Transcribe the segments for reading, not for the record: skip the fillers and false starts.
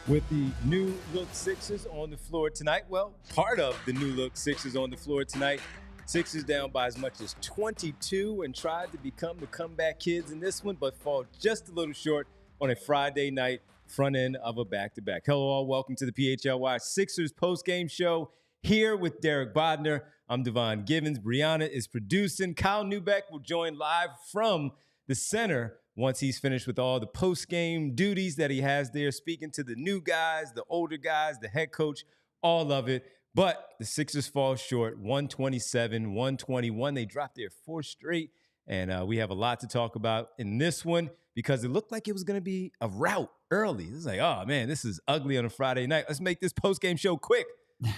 With the new look Sixers on the floor tonight, well, part of the new look Sixers on the floor tonight, Sixers down by as much as 22 and tried to become the comeback kids in this one, but fall just a little short on a Friday night front end of a back-to-back. Hello all, welcome to the PHLY Sixers postgame show here with Derek Bodner. I'm Devon Givens. Brianna is producing. Kyle Neubeck will join live from the center once he's finished with all the post-game duties that he has there, speaking to the new guys, the older guys, the head coach, all of it. But the Sixers fall short, 127-121. They dropped their fourth straight, and we have a lot to talk about in this one because it looked like it was going to be a rout early. It was like, oh, man, this is ugly on a Friday night. Let's make this post-game show quick.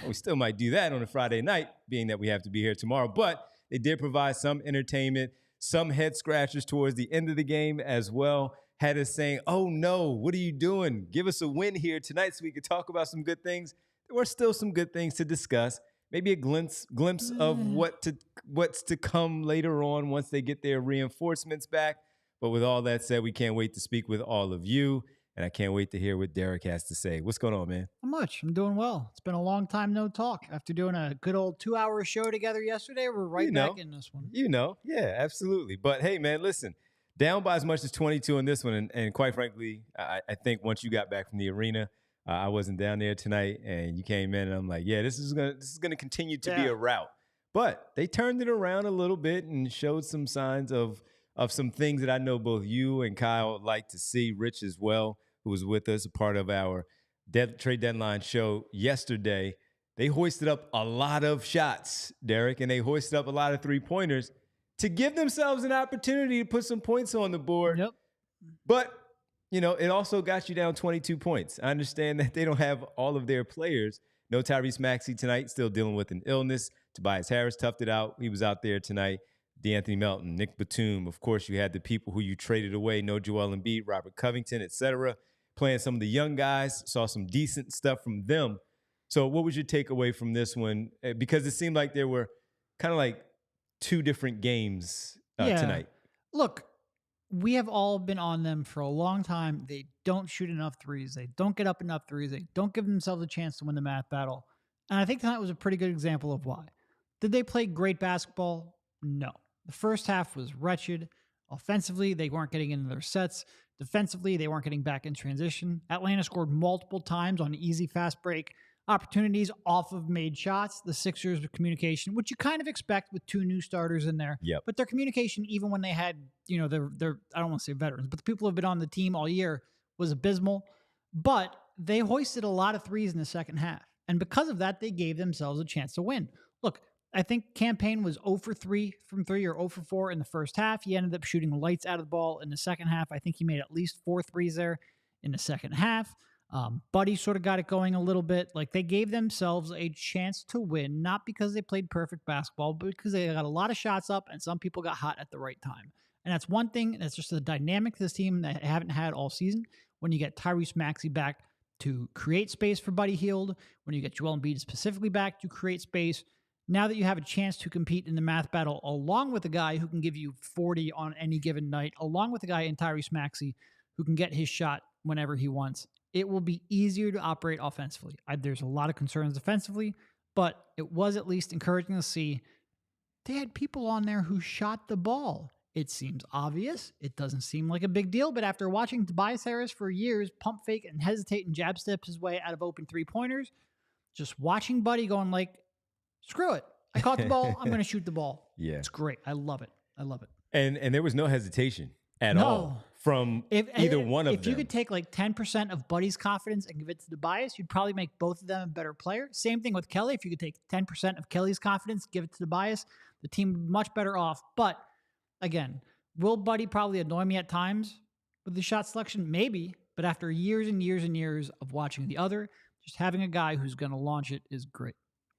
We still might do that on a Friday night, being that we have to be here tomorrow. But they did provide some entertainment, some head scratchers towards the end of the game as well. Had us saying, oh no, what are you doing? Give us a win here tonight so we could talk about some good things. There were still some good things to discuss. Maybe a glimpse of what's to come later on once they get their reinforcements back. But with all that said, we can't wait to speak with all of you. And I can't wait to hear what Derek has to say. What's going on, man? Not much. I'm doing well. It's been a long time no talk. After doing a good old 2-hour show together yesterday, we're right back in this one. Yeah, absolutely. But hey, man, listen, down by as much as 22 in this one. And quite frankly, I think once you got back from the arena, I wasn't down there tonight, and you came in, and I'm like, yeah, this is gonna continue to be a rout. But they turned it around a little bit and showed some signs of some things that I know both you and Kyle like to see. Rich as well, who was with us, a part of our trade deadline show yesterday. They hoisted up a lot of shots, Derek, and they hoisted up a lot of three-pointers to give themselves an opportunity to put some points on the board. Yep. But, you know, it also got you down 22 points. I understand that they don't have all of their players. No Tyrese Maxey tonight, still dealing with an illness. Tobias Harris toughed it out. He was out there tonight. DeAnthony Melton, Nick Batum. Of course, you had the people who you traded away, no Joel Embiid, Robert Covington, etc., playing some of the young guys. Saw some decent stuff from them. So what was your takeaway from this one? Because it seemed like there were kind of like two different games tonight. Look, we have all been on them for a long time. They don't shoot enough threes. They don't get up enough threes. They don't give themselves a chance to win the math battle. And I think tonight was a pretty good example of why. Did they play great basketball? No. The first half was wretched. Offensively, they weren't getting into their sets. Defensively, they weren't getting back in transition. Atlanta scored multiple times on easy fast break opportunities off of made shots. The Sixers with communication, which you kind of expect with two new starters in there. Yep. But their communication, even when they had, their I don't want to say veterans, but the people who have been on the team all year, was abysmal. But they hoisted a lot of threes in the second half. And because of that, they gave themselves a chance to win. Look, I think Cam Payne was 0 for 3 from 3 or 0 for 4 in the first half. He ended up shooting lights out of the ball in the second half. I think he made at least 4 threes there in the second half. Buddy sort of got it going a little bit. Like, they gave themselves a chance to win, not because they played perfect basketball, but because they got a lot of shots up and some people got hot at the right time. And that's one thing. That's just the dynamic of this team that I haven't had all season. When you get Tyrese Maxey back to create space for Buddy Hield, when you get Joel Embiid specifically back to create space, now that you have a chance to compete in the math battle along with a guy who can give you 40 on any given night, along with a guy in Tyrese Maxey who can get his shot whenever he wants, it will be easier to operate offensively. There's a lot of concerns defensively, but it was at least encouraging to see they had people on there who shot the ball. It seems obvious. It doesn't seem like a big deal, but after watching Tobias Harris for years pump fake and hesitate and jab step his way out of open three-pointers, just watching Buddy going like, screw it. I caught the ball. I'm going to shoot the ball. Yeah. It's great. I love it. I love it. And there was no hesitation at all from either one of them. If you could take like 10% of Buddy's confidence and give it to Tobias, you'd probably make both of them a better player. Same thing with Kelly. If you could take 10% of Kelly's confidence, give it to Tobias, the team would be much better off. But again, will Buddy probably annoy me at times with the shot selection? Maybe. But after years and years and years of watching the other, just having a guy who's going to launch it is great.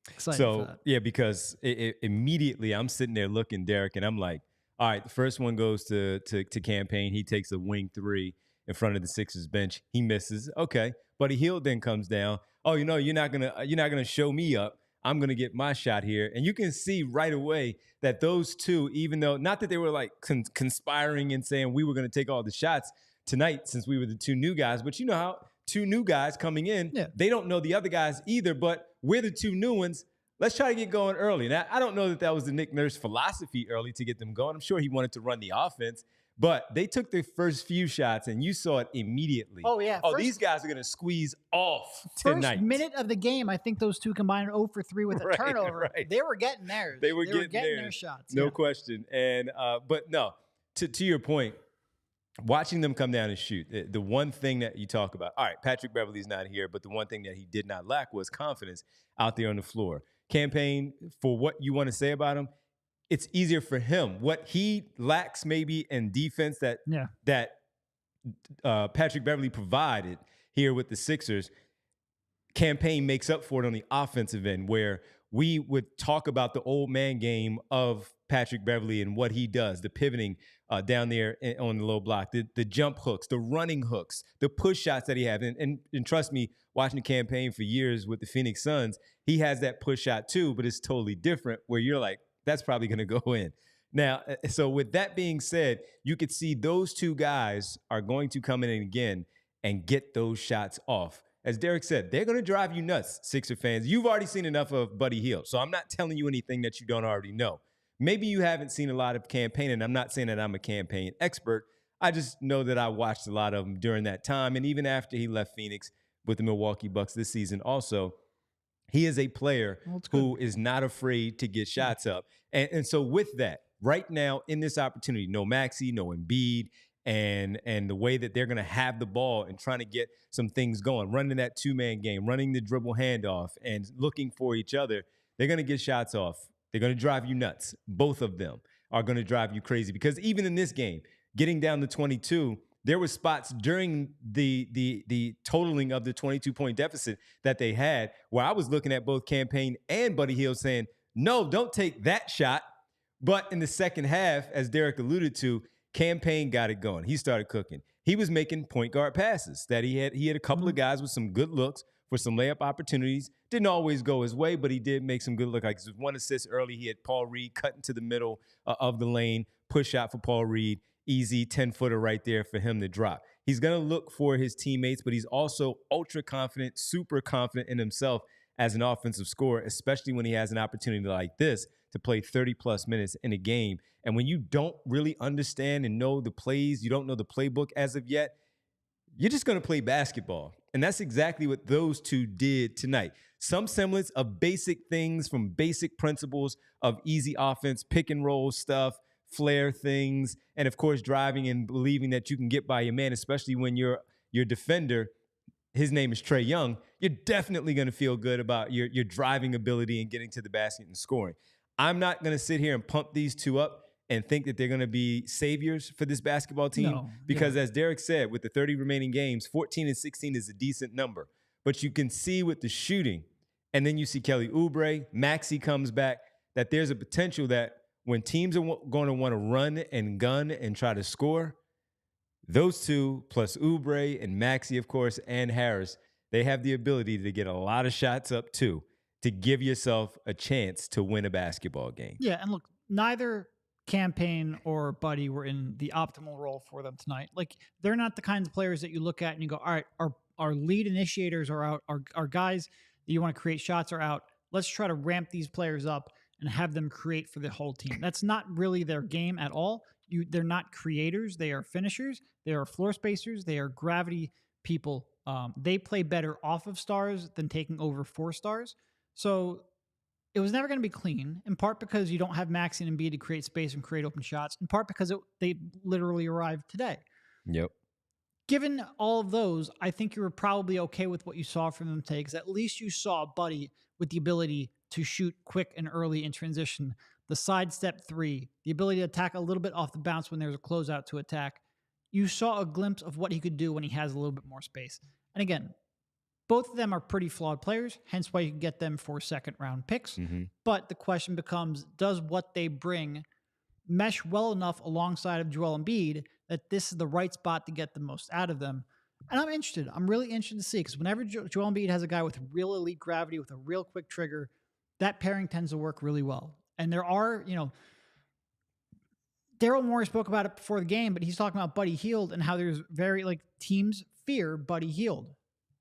Excited for that. Yeah, because immediately I'm sitting there looking, Derek, and I'm like, all right, the first one goes to Cam Payne. He takes a wing three in front of the Sixers bench. He misses. Okay. But Hield then comes down. Oh, you're not gonna show me up. I'm gonna get my shot here. And you can see right away that those two, even though not that they were like conspiring and saying we were gonna take all the shots tonight since we were the two new guys, but you know how two new guys coming in. Yeah. They don't know the other guys either, but we're the two new ones. Let's try to get going early. Now, I don't know that was the Nick Nurse philosophy early to get them going. I'm sure he wanted to run the offense, but they took their first few shots, and you saw it immediately. Oh, yeah. These guys are going to squeeze off tonight. First minute of the game, I think those two combined 0 for 3 with a turnover. Right. They were getting theirs. They were getting their shots. No question. And but no, to your point, watching them come down and shoot, the one thing that you talk about, all right, Patrick Beverley's not here, but the one thing that he did not lack was confidence out there on the floor. Cam Payne, for what you want to say about him, it's easier for him. What he lacks maybe in defense that Patrick Beverley provided here with the Sixers, Cam Payne makes up for it on the offensive end, where we would talk about the old man game of Patrick Beverley and what he does, the pivoting down there on the low block, the jump hooks, the running hooks, the push shots that he has. And trust me, watching the Cam Payne for years with the Phoenix Suns, he has that push shot too, but it's totally different where you're like, that's probably going to go in. Now, so with that being said, you could see those two guys are going to come in again and get those shots off. As Derek said, they're going to drive you nuts, Sixer fans. You've already seen enough of Buddy Hield, so I'm not telling you anything that you don't already know. Maybe you haven't seen a lot of Cam Payne, and I'm not saying that I'm a Cam Payne expert. I just know that I watched a lot of him during that time, and even after he left Phoenix with the Milwaukee Bucks this season also, he is a player who is not afraid to get shots up. And so with that, right now in this opportunity, no Maxey, no Embiid, and the way that they're going to have the ball and trying to get some things going, running that two-man game, running the dribble handoff, and looking for each other, they're going to get shots off. They're going to drive you nuts. Both of them are going to drive you crazy because even in this game, getting down to 22, there were spots during the totaling of the 22-point deficit that they had where I was looking at both Cam Payne and Buddy Hield saying, no, don't take that shot. But in the second half, as Derek alluded to, Cam Payne got it going. He started cooking. He was making point guard passes that he had a couple of guys with some good looks for some layup opportunities. Didn't always go his way, but he did make some good look. Like one assist early. He had Paul Reed cut into the middle of the lane, push out for Paul Reed. Easy 10-footer right there for him to drop. He's going to look for his teammates, but he's also ultra confident, super confident in himself as an offensive scorer, especially when he has an opportunity like this to play 30-plus minutes in a game. And when you don't really understand and know the plays, you don't know the playbook as of yet, you're just going to play basketball. And that's exactly what those two did tonight. Some semblance of basic things from basic principles of easy offense, pick and roll stuff, flare things, and of course driving and believing that you can get by your man, especially when your defender, his name is Trae Young, you're definitely going to feel good about your driving ability and getting to the basket and scoring. I'm not going to sit here and pump these two up and think that they're going to be saviors for this basketball team because as Derek said, with the 30 remaining games, 14 and 16 is a decent number. But you can see with the shooting, and then you see Kelly Oubre, Maxey comes back, that there's a potential that when teams are going to want to run and gun and try to score, those two, plus Oubre and Maxey, of course, and Harris, they have the ability to get a lot of shots up too, to give yourself a chance to win a basketball game. Yeah, and look, neither Cam Payne or Buddy were in the optimal role for them tonight. Like, they're not the kinds of players that you look at and you go, all right, our lead initiators are out, our guys that you want to create shots are out. Let's try to ramp these players up and have them create for the whole team. That's not really their game at all. They're not creators. They are finishers. They are floor spacers. They are gravity people. They play better off of stars than taking over for stars. So it was never going to be clean, in part because you don't have Maxey and Embiid to create space and create open shots, in part because they literally arrived today. Yep. Given all of those, I think you were probably okay with what you saw from them today, because at least you saw Buddy with the ability to shoot quick and early in transition, the sidestep three, the ability to attack a little bit off the bounce when there's a closeout to attack. You saw a glimpse of what he could do when he has a little bit more space. And again, both of them are pretty flawed players, hence why you can get them for second-round picks. Mm-hmm. But the question becomes, does what they bring mesh well enough alongside of Joel Embiid that this is the right spot to get the most out of them? And I'm interested. I'm really interested to see, because whenever Joel Embiid has a guy with real elite gravity, with a real quick trigger, that pairing tends to work really well. And there are, Daryl Morey spoke about it before the game, but he's talking about Buddy Hield and how there's teams fear Buddy Hield.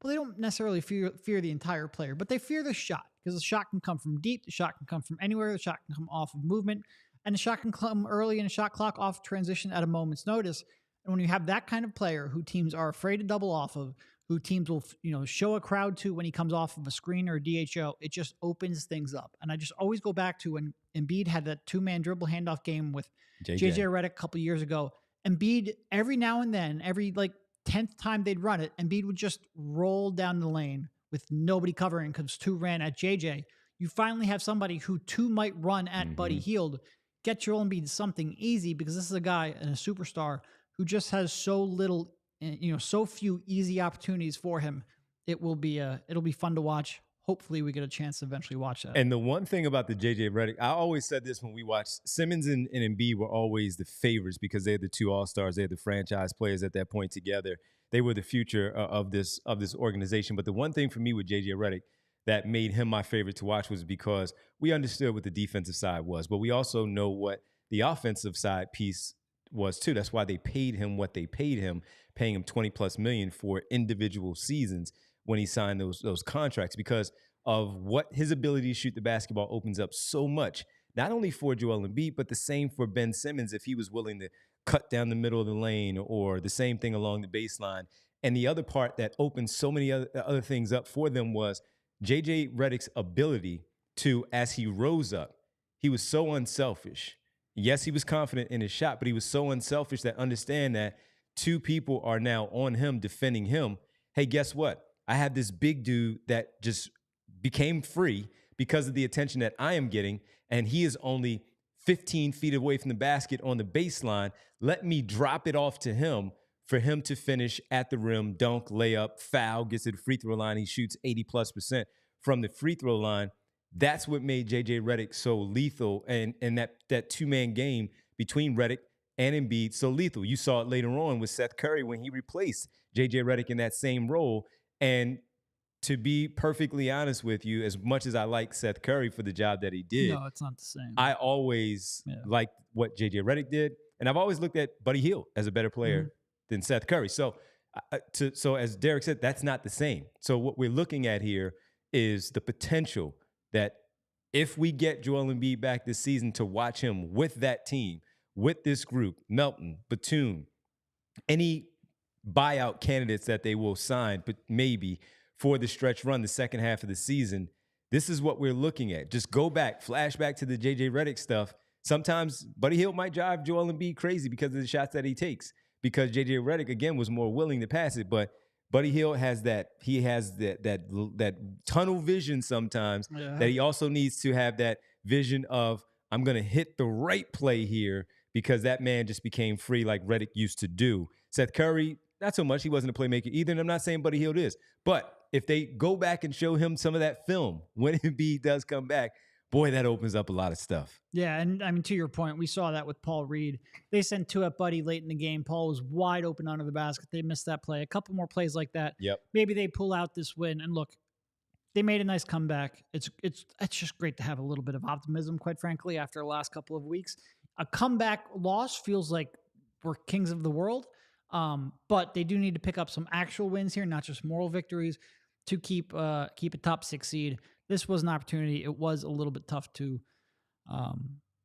Well, they don't necessarily fear the entire player, but they fear the shot because the shot can come from deep, the shot can come from anywhere, the shot can come off of movement, and the shot can come early in a shot clock off transition at a moment's notice. And when you have that kind of player who teams are afraid to double off of, who teams will show a crowd to when he comes off of a screen or a DHO, it just opens things up. And I just always go back to when Embiid had that 2-man dribble handoff game with JJ Redick a couple years ago. Embiid, every now and then, every 10th time they'd run it, Embiid would just roll down the lane with nobody covering because 2 ran at JJ. You finally have somebody who 2 might run at Buddy Hield. Get Joel Embiid something easy because this is a guy and a superstar who just has so little, so few easy opportunities for him. It'll be fun to watch. Hopefully we get a chance to eventually watch that. And the one thing about the JJ Redick, I always said this when we watched, Simmons and Embiid were always the favorites because they're the 2 all-stars. They're the franchise players at that point together. They were the future of this organization. But the one thing for me with JJ Redick that made him my favorite to watch was because we understood what the defensive side was, but we also know what the offensive side piece was too. That's why they paid him what they paid him, paying him $20+ million for individual seasons when he signed those contracts, because of what his ability to shoot the basketball opens up so much, not only for Joel Embiid, but the same for Ben Simmons if he was willing to cut down the middle of the lane, or the same thing along the baseline. And the other part that opened so many other things up for them was JJ Redick's ability to, as he rose up, he was so unselfish. Yes, he was confident in his shot, but he was so unselfish that understand that 2 people are now on him defending him. Hey, guess what? I have this big dude that just became free because of the attention that I am getting, and he is only 15 feet away from the basket on the baseline. Let me drop it off to him for him to finish at the rim, dunk, layup, foul, gets to the free throw line. He shoots 80+% from the free throw line. That's what made JJ Redick so lethal, and that 2-man game between Redick and Embiid so lethal. You saw it later on with Seth Curry when he replaced JJ Redick in that same role. And to be perfectly honest with you, as much as I like Seth Curry for the job that he did, no, it's not the same. I always liked what JJ Redick did, and I've always looked at Buddy Hield as a better player than Seth Curry. So as Derek said, that's not the same. So what we're looking at here is the potential that if we get Joel Embiid back this season, to watch him with that team, with this group, Melton, Batum, any buyout candidates that they will sign, but maybe for the stretch run, the second half of the season, this is what we're looking at. Just go back, flashback to the JJ Redick stuff. Sometimes Buddy Hield might drive Joel Embiid crazy because of the shots that he takes, because JJ Redick, again, was more willing to pass it. But Buddy Hield has that tunnel vision sometimes, that he also needs to have that vision of, I'm going to hit the right play here, because that man just became free like Redick used to do. Seth Curry, not so much. He wasn't a playmaker either, and I'm not saying Buddy Hield is. But if they go back and show him some of that film when Embiid does come back, boy, that opens up a lot of stuff. Yeah, and I mean, to your point, we saw that with Paul Reed. They sent 2 at Buddy late in the game. Paul was wide open under the basket. They missed that play. A couple more plays like that. Yep. Maybe they pull out this win. And look, they made a nice comeback. It's just great to have a little bit of optimism, quite frankly, after the last couple of weeks. A comeback loss feels like we're kings of the world, but they do need to pick up some actual wins here, not just moral victories, to keep a top 6 seed. This was an opportunity. It was a little bit tough to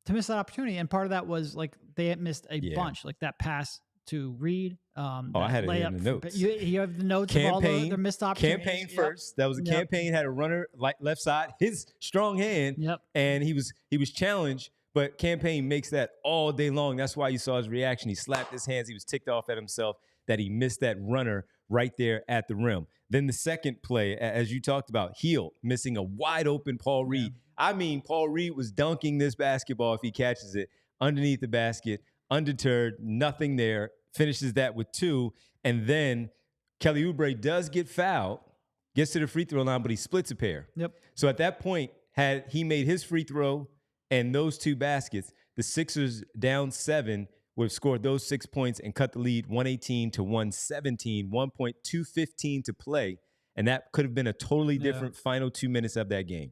miss that opportunity, and part of that was like they had missed a bunch, like that pass to Reed. I had it in the notes. You have the notes of all their missed opportunities. Campaign first. That was a campaign. Had a runner left side, his strong hand, and he was challenged. But Campaign makes that all day long. That's why you saw his reaction. He slapped his hands. He was ticked off at himself that he missed that runner right there at the rim. Then the second play, as you talked about, Hield missing a wide open Paul Reed. I mean, Paul Reed was dunking this basketball if he catches it underneath the basket, undeterred, nothing there, finishes that with 2. And then Kelly Oubre does get fouled, gets to the free throw line, but he splits a pair. So at that point, had he made his free throw and those 2 baskets, the Sixers down 7 would have scored those 6 points and cut the lead 118 to 117, 1.215 to play. And that could have been a totally different final 2 minutes of that game.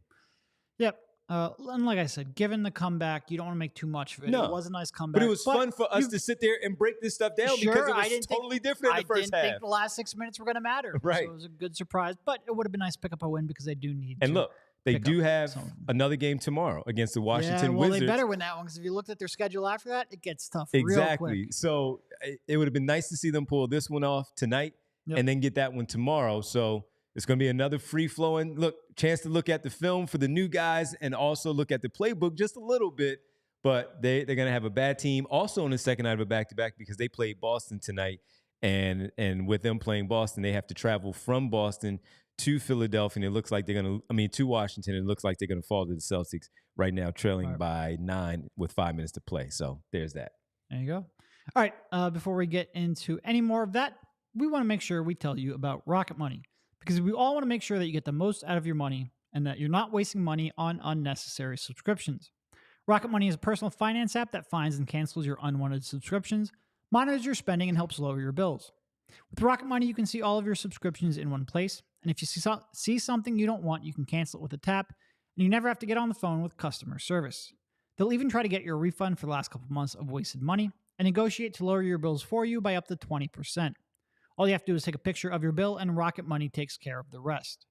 Yep. And like I said, given the comeback, you don't want to make too much of it. No. It was a nice comeback. But it was fun for us to sit there and break this stuff down because it was totally different in the first half. I didn't think the last 6 minutes were going to matter. Right. So it was a good surprise. But it would have been nice to pick up a win because they do need and to. Look, they do have another game tomorrow against the Washington Wizards. They better win that one because if you looked at their schedule after that, it gets tough exactly. real quick. So it would have been nice to see them pull this one off tonight and then get that one tomorrow. So it's going to be another free-flowing chance to look at the film for the new guys and also look at the playbook just a little bit. But they're going to have a bad team also on the second night of a back-to-back because they played Boston tonight. And with them playing Boston, they have to travel from Boston to Philadelphia. And it looks like to Washington. It looks like they're going to fall to the Celtics right now, trailing by 9 with 5 minutes to play. So there's that. There you go. All right. Before we get into any more of that, we want to make sure we tell you about Rocket Money. Because we all want to make sure that you get the most out of your money and that you're not wasting money on unnecessary subscriptions. Rocket Money is a personal finance app that finds and cancels your unwanted subscriptions, monitors your spending, and helps lower your bills. With Rocket Money, you can see all of your subscriptions in one place. And if you see something you don't want, you can cancel it with a tap, and you never have to get on the phone with customer service. They'll even try to get your refund for the last couple months of wasted money and negotiate to lower your bills for you by up to 20%. All you have to do is take a picture of your bill, and Rocket Money takes care of the rest.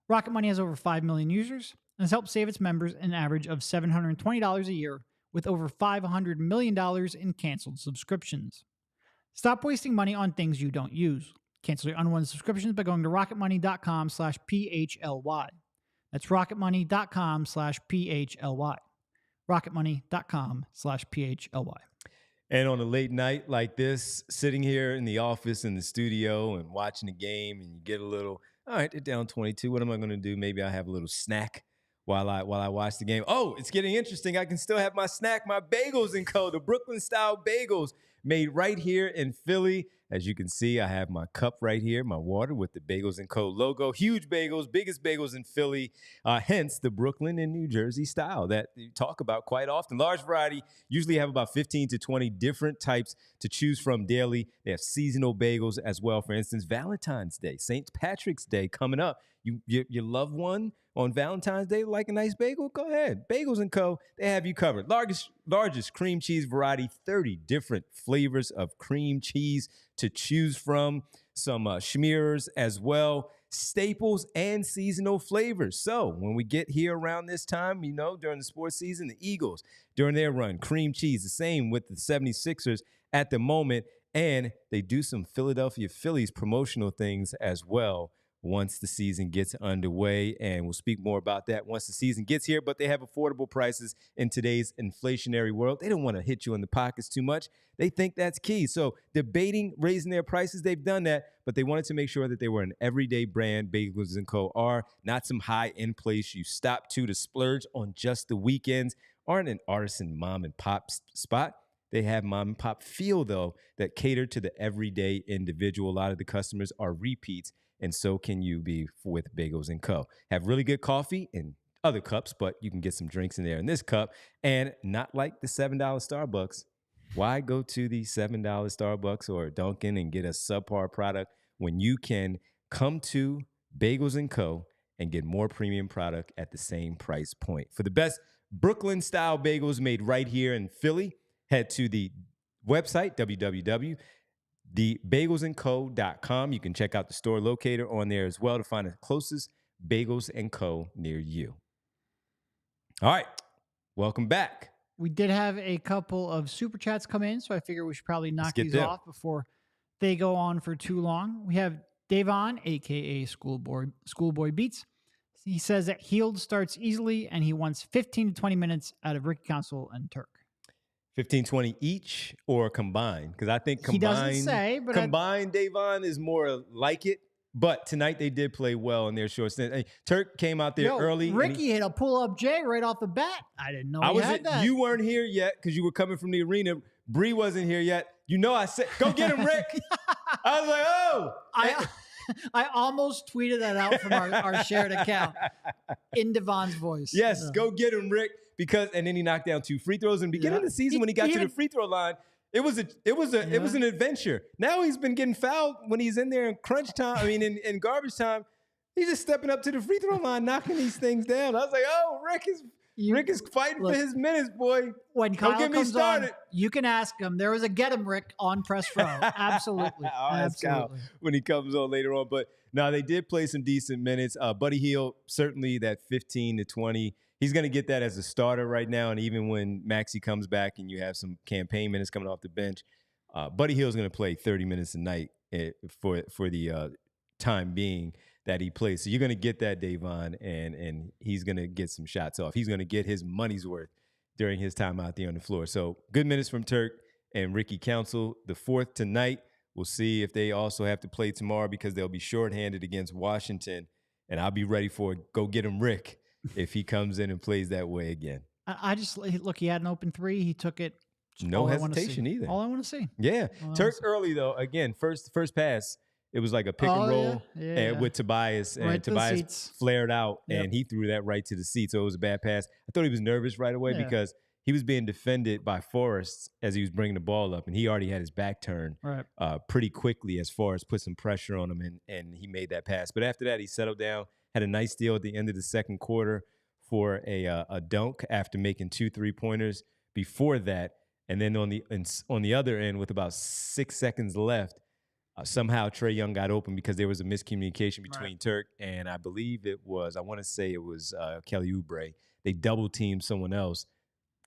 Rocket Money has over 5 million users and has helped save its members an average of $720 a year with over $500 million in canceled subscriptions. Stop wasting money on things you don't use. Cancel your unwanted subscriptions by going to rocketmoney.com/PHLY. That's rocketmoney.com/PHLY. rocketmoney.com/PHLY. And on a late night like this, sitting here in the office, in the studio, and watching the game, and you get a little, all right, they're down 22. What am I going to do? Maybe I'll have a little snack while I watch the game. Oh, it's getting interesting. I can still have my snack, my Bagels & Co., the Brooklyn-style bagels made right here in Philly. As you can see, I have my cup right here, my water with the Bagels & Co. logo. Huge bagels, biggest bagels in Philly, hence the Brooklyn and New Jersey style that you talk about quite often. Large variety, usually have about 15 to 20 different types to choose from daily. They have seasonal bagels as well. For instance, Valentine's Day, St. Patrick's Day coming up. Your loved one on Valentine's Day like a nice bagel? Go ahead. Bagels & Co., they have you covered. Largest cream cheese variety, 30 different flavors of cream cheese to choose from. Some schmears as well, staples and seasonal flavors. So when we get here around this time, during the sports season, the Eagles, during their run, cream cheese, the same with the 76ers at the moment. And they do some Philadelphia Phillies promotional things as well once the season gets underway, and we'll speak more about that once the season gets here. But they have affordable prices in today's inflationary world. They don't want to hit you in the pockets too much. They think that's key. So debating raising their prices, they've done that, but they wanted to make sure that they were an everyday brand. Bagels & Co. are not some high-end place you stop to splurge on just the weekends. Aren't an artisan mom and pop spot. They have mom and pop feel, though, that cater to the everyday individual. A lot of the customers are repeats, and so can you be with Bagels & Co. Have really good coffee in other cups, but you can get some drinks in there in this cup. And not like the $7 Starbucks. Why go to the $7 Starbucks or Dunkin' and get a subpar product when you can come to Bagels & Co. and get more premium product at the same price point? For the best Brooklyn-style bagels made right here in Philly, head to the website, www.thebagelsandco.com. You can check out the store locator on there as well to find the closest Bagels & Co. near you. All right, welcome back. We did have a couple of super chats come in, so I figure we should probably knock these off before they go on for too long. We have Davon, a.k.a. Schoolboy Beats. He says that Hield starts easily, and he wants 15 to 20 minutes out of Ricky Council and Turk. 15, 20 each or combined? Because I think combined, he doesn't say, but combined Davon is more like it. But tonight they did play well in their short stint. Turk came out there early. Ricky hit a pull-up J right off the bat. I didn't know he had that. You weren't here yet because you were coming from the arena. Bree wasn't here yet. I said, go get him, Rick. I was like, oh. I almost tweeted that out from our shared account in Devon's voice. Yes, go get him, Rick. And then he knocked down 2 free throws. And beginning of the season, when he got to the free throw line, it was an adventure. Now he's been getting fouled when he's in there in crunch time. In garbage time, he's just stepping up to the free throw line, knocking these things down. I was like, oh, Rick is Rick is fighting for his minutes, boy. When Kyle Don't get me comes started. on, you can ask him. There was a get him, Rick, on press row. Absolutely. Absolutely. When he comes on later on. But no, they did play some decent minutes. Buddy Hield, certainly that 15 to 20. He's going to get that as a starter right now. And even when Maxey comes back and you have some Cam Payne minutes coming off the bench, Buddy Hield's going to play 30 minutes a night for the time being that he plays. So you're going to get that, Davon, and he's going to get some shots off. He's going to get his money's worth during his time out there on the floor. So good minutes from Turk and Ricky Council. The fourth tonight. We'll see if they also have to play tomorrow because they'll be shorthanded against Washington. And I'll be ready for go get him, Rick, if he comes in and plays that way again. I just look. He had an open three. He took it. No hesitation either. All I want to see. Yeah, Turk early though. Again, first pass. It was like a pick and roll with Tobias, and right Tobias flared out, and he threw that right to the seat. So it was a bad pass. I thought he was nervous right away because he was being defended by Forrest as he was bringing the ball up, and he already had his back turned pretty quickly as far as put some pressure on him, and he made that pass. But after that, he settled down, had a nice deal at the end of the second quarter for a dunk after making 2 3-pointers before that. And then on the other end, with about 6 seconds left, somehow Trae Young got open because there was a miscommunication between Turk and I believe it was Kelly Oubre. They double teamed someone else.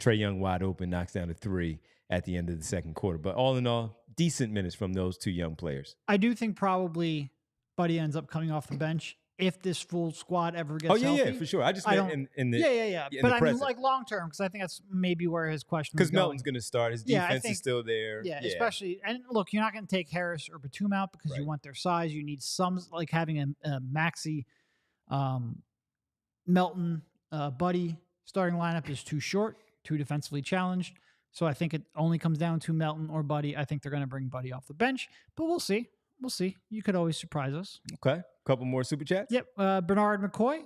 Trae Young wide open, knocks down a 3 at the end of the second quarter. But all in all, decent minutes from those two young players. I do think probably Buddy ends up coming off the bench if this full squad ever gets healthy. Yeah, for sure. I just meant in the But I mean, like long term, because I think that's maybe where his question. Because Melton's going to start. His defense is still there. Yeah, especially. And look, you're not going to take Harris or Batum out because you want their size. You need some, like having a Maxey, Melton, Buddy starting lineup is too short, too defensively challenged. So I think it only comes down to Melton or Buddy. I think they're going to bring Buddy off the bench, but we'll see. We'll see. You could always surprise us. Okay. Couple more super chats. Yep. Bernard McCoy.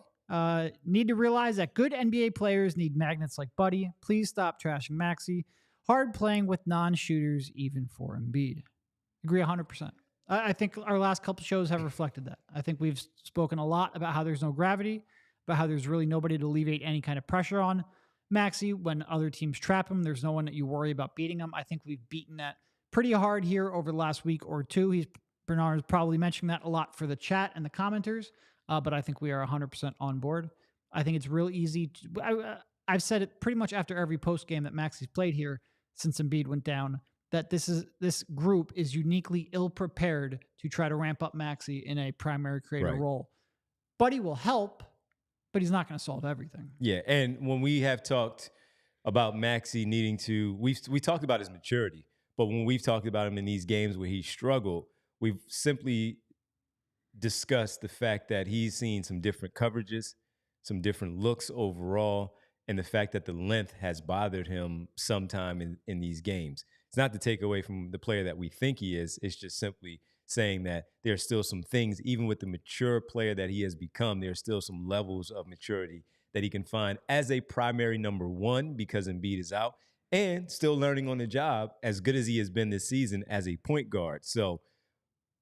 Need to realize that good NBA players need magnets like Buddy. Please stop trashing Maxey. Hard playing with non-shooters, even for Embiid. Agree 100%. I think our last couple shows have reflected that. I think we've spoken a lot about how there's no gravity, about how there's really nobody to alleviate any kind of pressure on Maxey. When other teams trap him, there's no one that you worry about beating him. I think we've beaten that pretty hard here over the last week or two. Bernard is probably mentioning that a lot for the chat and the commenters, but I think we are 100% on board. I think it's real easy. I've said it pretty much after every post game that Maxey's played here since Embiid went down, that this group is uniquely ill-prepared to try to ramp up Maxey in a primary creator role. Buddy will help, but he's not going to solve everything. Yeah, and when we have talked about Maxey needing to, we talked about his maturity, but when we've talked about him in these games where he struggled, we've simply discussed the fact that he's seen some different coverages, some different looks overall, and the fact that the length has bothered him sometime in these games. It's not to take away from the player that we think he is. It's just simply saying that there's still some things, even with the mature player that he has become, there's still some levels of maturity that he can find as a primary number one because Embiid is out, and still learning on the job as good as he has been this season as a point guard. So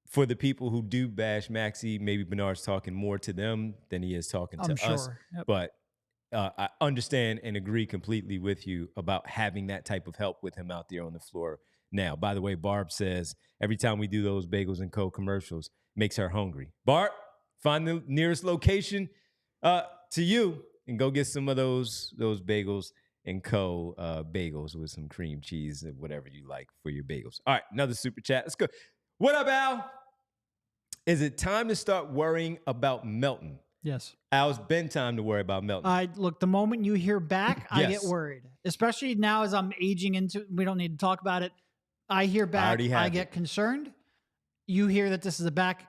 for the people who do bash Maxey, maybe Bernard's talking more to them than he is talking to us. Yep. But I understand and agree completely with you about having that type of help with him out there on the floor now. By the way, Barb says every time we do those Bagels & Co. commercials, makes her hungry. Barb, find the nearest location to you and go get some of those Bagels & Co. Bagels with some cream cheese and whatever you like for your bagels. All right, another super chat. Let's go. What up, Al? Is it time to start worrying about Melton? Yes. Al, it's been time to worry about Melton. Look, the moment you hear back, I get worried. Especially now as I'm aging into, we don't need to talk about it. I hear back, I get concerned. You hear that this is a back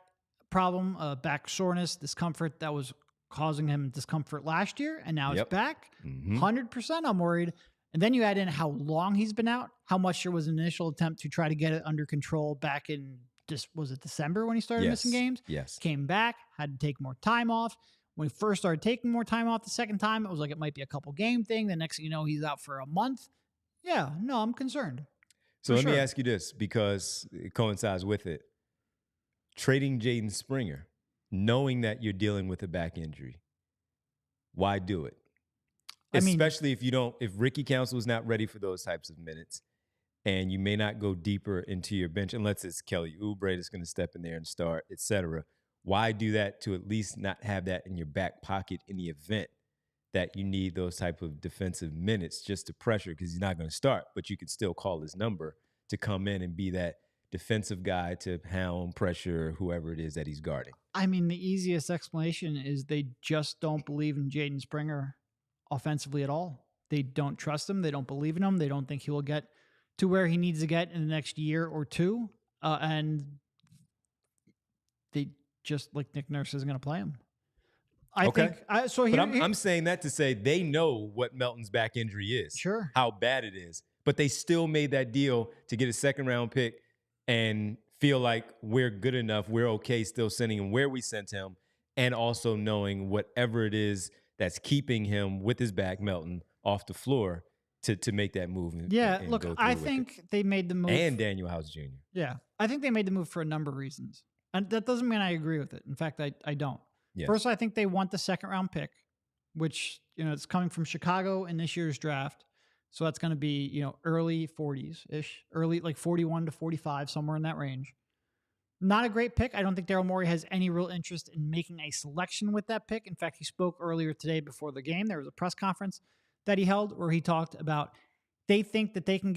problem, back soreness, discomfort that was causing him discomfort last year, and now it's back. 100% I'm worried. And then you add in how long he's been out, how much there was an initial attempt to try to get it under control back in, was it December when he started missing games? Yes. Came back, had to take more time off. When he first started taking more time off the second time, it was like it might be a couple game thing. The next thing you know, he's out for a month. Yeah, no, I'm concerned. So let me ask you this, because it coincides with it. Trading Jaden Springer, knowing that you're dealing with a back injury, why do it? Especially if Ricky Council is not ready for those types of minutes, and you may not go deeper into your bench unless it's Kelly Oubre that's going to step in there and start, et cetera. Why do that to at least not have that in your back pocket in the event that you need those type of defensive minutes just to pressure, because he's not going to start, but you can still call his number to come in and be that defensive guy to hound, pressure, whoever it is that he's guarding. I mean, the easiest explanation is they just don't believe in Jaden Springer offensively at all. They don't trust him. They don't believe in him. They don't think he will get to where he needs to get in the next year or two. And they just, like Nick Nurse isn't going to play him. I think. I'm saying that to say they know what Melton's back injury is. Sure. How bad it is. But they still made that deal to get a second-round pick and feel like we're good enough, we're okay still sending him where we sent him, and also knowing whatever it is that's keeping him with his back, Melton, off the floor to make that move. And look, I think they made the move. And Daniel House Jr. Yeah, I think they made the move for a number of reasons. And that doesn't mean I agree with it. In fact, I don't. Yeah. First, I think they want the second-round pick, which, it's coming from Chicago in this year's draft. So that's going to be, early 40s-ish, early like 41 to 45, somewhere in that range. Not a great pick. I don't think Daryl Morey has any real interest in making a selection with that pick. In fact, he spoke earlier today before the game. There was a press conference that he held where he talked about they think that they can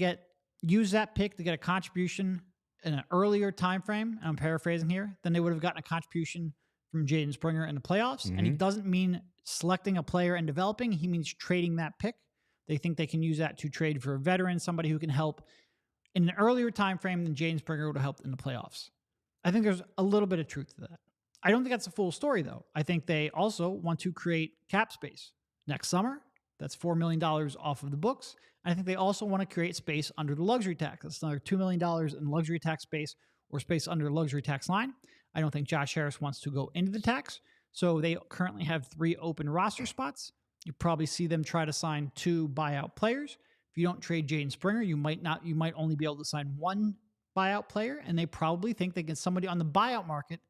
use that pick to get a contribution in an earlier time frame, and I'm paraphrasing here, than they would have gotten a contribution from Jaden Springer in the playoffs. Mm-hmm. And he doesn't mean selecting a player and developing. He means trading that pick. They think they can use that to trade for a veteran, somebody who can help in an earlier time frame than Jaden Springer would have helped in the playoffs. I think there's a little bit of truth to that. I don't think that's the full story, though. I think they also want to create cap space next summer. That's $4 million off of the books. And I think they also want to create space under the luxury tax. That's another $2 million in luxury tax space or space under the luxury tax line. I don't think Josh Harris wants to go into the tax. So they currently have 3 open roster spots. You probably see them try to sign 2 buyout players. If you don't trade Jaden Springer, you might only be able to sign 1 buyout player, and they probably think they get somebody on the buyout market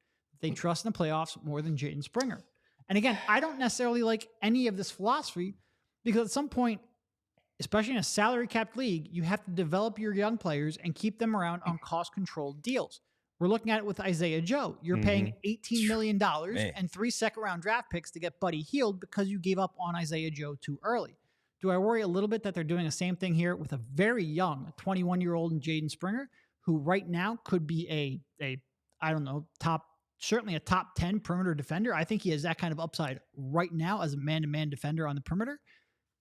they trust in the playoffs more than Jaden Springer. And again, I don't necessarily like any of this philosophy because at some point, especially in a salary capped league, you have to develop your young players and keep them around on cost controlled deals. We're looking at it with Isaiah Joe. You're paying $18 million and 3 second-round draft picks to get Buddy Hield because you gave up on Isaiah Joe too early. Do I worry a little bit that they're doing the same thing here with a very young 21-year-old Jaden Springer, who right now could be certainly a top 10 perimeter defender? I think he has that kind of upside right now as a man-to-man defender on the perimeter.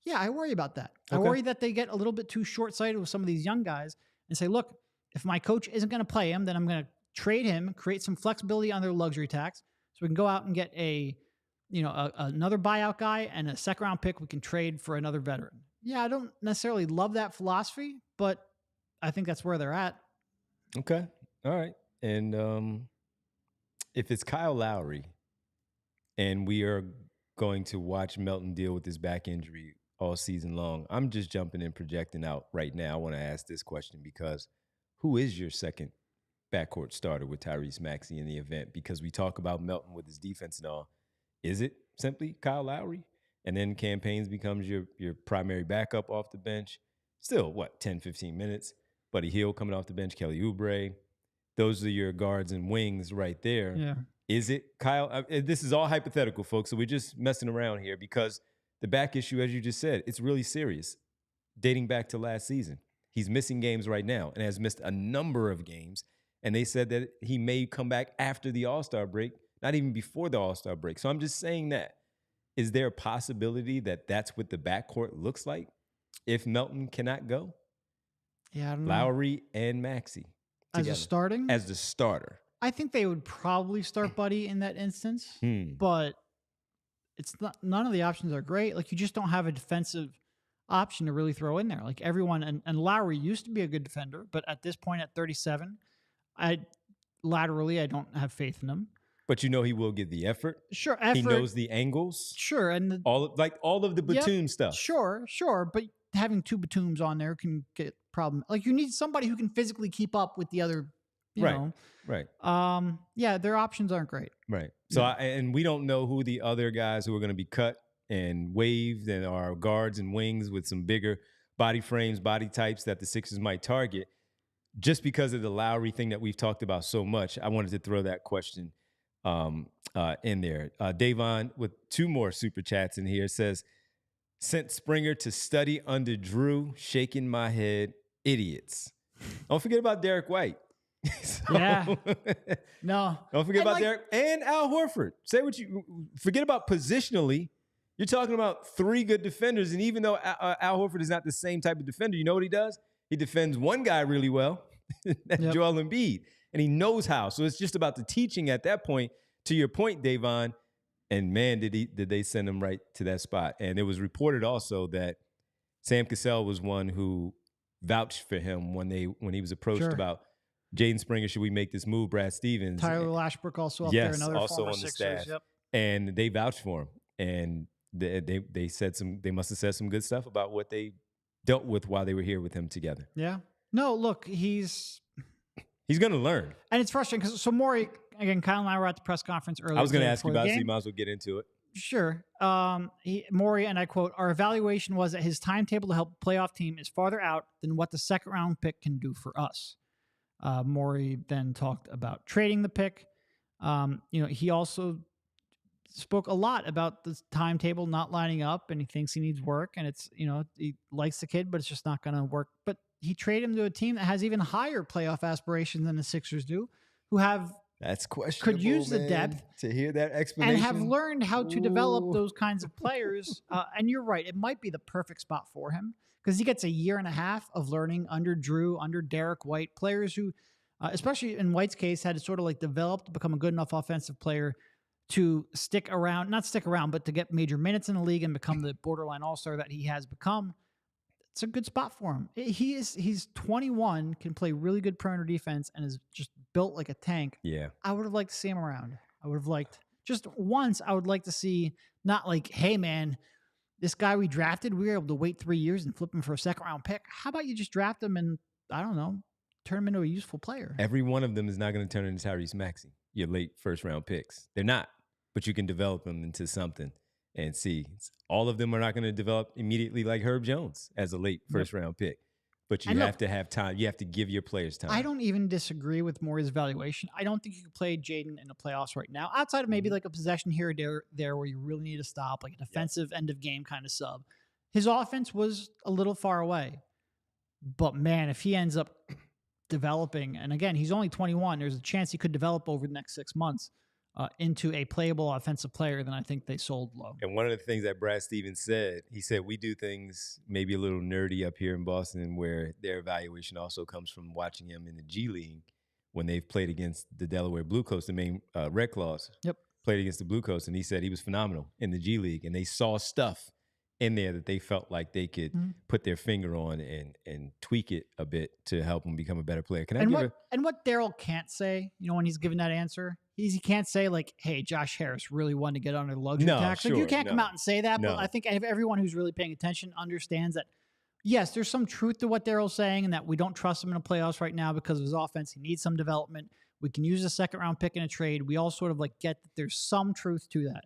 Yeah, I worry about that. Okay. I worry that they get a little bit too short-sighted with some of these young guys and say, look, if my coach isn't going to play him, then I'm going to trade him, create some flexibility on their luxury tax so we can go out and get another buyout guy and a second-round pick we can trade for another veteran. Yeah, I don't necessarily love that philosophy, but I think that's where they're at. Okay. All right. And if it's Kyle Lowry and we are going to watch Melton deal with his back injury all season long, I'm just jumping and projecting out right now. I want to ask this question because who is your second backcourt starter with Tyrese Maxey in the event? Because we talk about Melton with his defense and all. Is it simply Kyle Lowry? And then Cam Payne becomes your primary backup off the bench. Still, 10, 15 minutes? Buddy Hield coming off the bench, Kelly Oubre. Those are your guards and wings right there. Yeah. Is it Kyle? This is all hypothetical, folks, so we're just messing around here because the back issue, as you just said, it's really serious. Dating back to last season. He's missing games right now and has missed a number of games. And they said that he may come back after the All-Star break, not even before the All-Star break. So I'm just saying that. Is there a possibility that that's what the backcourt looks like if Melton cannot go? Yeah, I don't know. Lowry and Maxey together. As the starter. I think they would probably start Buddy in that instance, but it's not. None of the options are great. Like, you just don't have a defensive option to really throw in there. Like, everyone, and Lowry used to be a good defender, but at this point at 37, I don't have faith in him. But he will give the effort. Sure, effort. He knows the angles. Sure, and all of the Batum stuff. Sure, but having 2 Batums on there can get problem. Like, you need somebody who can physically keep up with the other. You know. Right. Yeah, their options aren't great. Right. So, and we don't know who the other guys who are going to be cut and waived and are guards and wings with some bigger body frames, body types that the Sixers might target. Just because of the Lowry thing that we've talked about so much, I wanted to throw that question in there. Davon, with 2 more super chats in here, says, sent Springer to study under Drew, shaking my head, idiots. Don't forget about Derek White. Yeah. No. Don't forget about Derek and Al Horford. Forget about positionally. You're talking about 3 good defenders, and even though Al Horford is not the same type of defender, you know what he does? He defends one guy really well, that's Joel Embiid, and he knows how. So it's just about the teaching at that point. To your point, Davon, and man, did they send him right to that spot. And it was reported also that Sam Cassell was one who vouched for him when he was approached about Jaden Springer, should we make this move? Brad Stevens, Tyler Lashbrook also up there, another also former on the Sixers. staff, and they vouched for him, and they said they must have said some good stuff about what they dealt with while they were here with him together. Yeah. No, look, he's going to learn, and it's frustrating because Maury, again, Kyle and I were at the press conference earlier. I was going to ask you about it, so you might as well get into it. Sure. Maury, and I quote, our evaluation was that his timetable to help a playoff team is farther out than what the second round pick can do for us. Maury then talked about trading the pick. He also spoke a lot about the timetable not lining up, and he thinks he needs work, and it's, he likes the kid, but it's just not going to work. But he traded him to a team that has even higher playoff aspirations than the Sixers do, who have That's questionable. Could use the depth to hear that explanation and have learned how to develop those kinds of players. And you're right; it might be the perfect spot for him because he gets a year and a half of learning under Drew, under Derek White, players who, especially in White's case, had to sort of like develop to become a good enough offensive player to not stick around, but to get major minutes in the league and become the borderline all-star that he has become. It's a good spot for him. He's 21, can play really good perimeter defense, and is just built like a tank. Yeah. I would have liked to see him around. I would have liked just once. I would like to see, not like, hey man, this guy we drafted, we were able to wait 3 years and flip him for a second round pick. How about you just draft him and, I don't know, turn him into a useful player? Every one of them is not going to turn into Tyrese Maxey, your late first round picks. They're not, but you can develop them into something. And see, all of them are not going to develop immediately like Herb Jones as a late first round pick. But you have to have time. You have to give your players time. I don't even disagree with Maury's evaluation. I don't think you could play Jaden in the playoffs right now, outside of maybe like a possession here or there where you really need to stop, like a defensive end of game kind of sub. His offense was a little far away. But man, if he ends up developing, and again, he's only 21, there's a chance he could develop over the next 6 months into a playable offensive player, then I think they sold low. And one of the things that Brad Stevens said, he said, we do things maybe a little nerdy up here in Boston where their evaluation also comes from watching him in the G League when they've played against the Delaware Blue Coats, the main Red Claws. Yep. Played against the Blue Coats, and he said he was phenomenal in the G League, and they saw stuff in there that they felt like they could put their finger on and tweak it a bit to help him become a better player. And what Daryl can't say, when he's given that answer, he can't say like, hey, Josh Harris really wanted to get under the luxury tax. Like, you can't come out and say that, but I think everyone who's really paying attention understands that, yes, there's some truth to what Daryl's saying and that we don't trust him in the playoffs right now because of his offense. He needs some development. We can use a second round pick in a trade. We all sort of like get that there's some truth to that.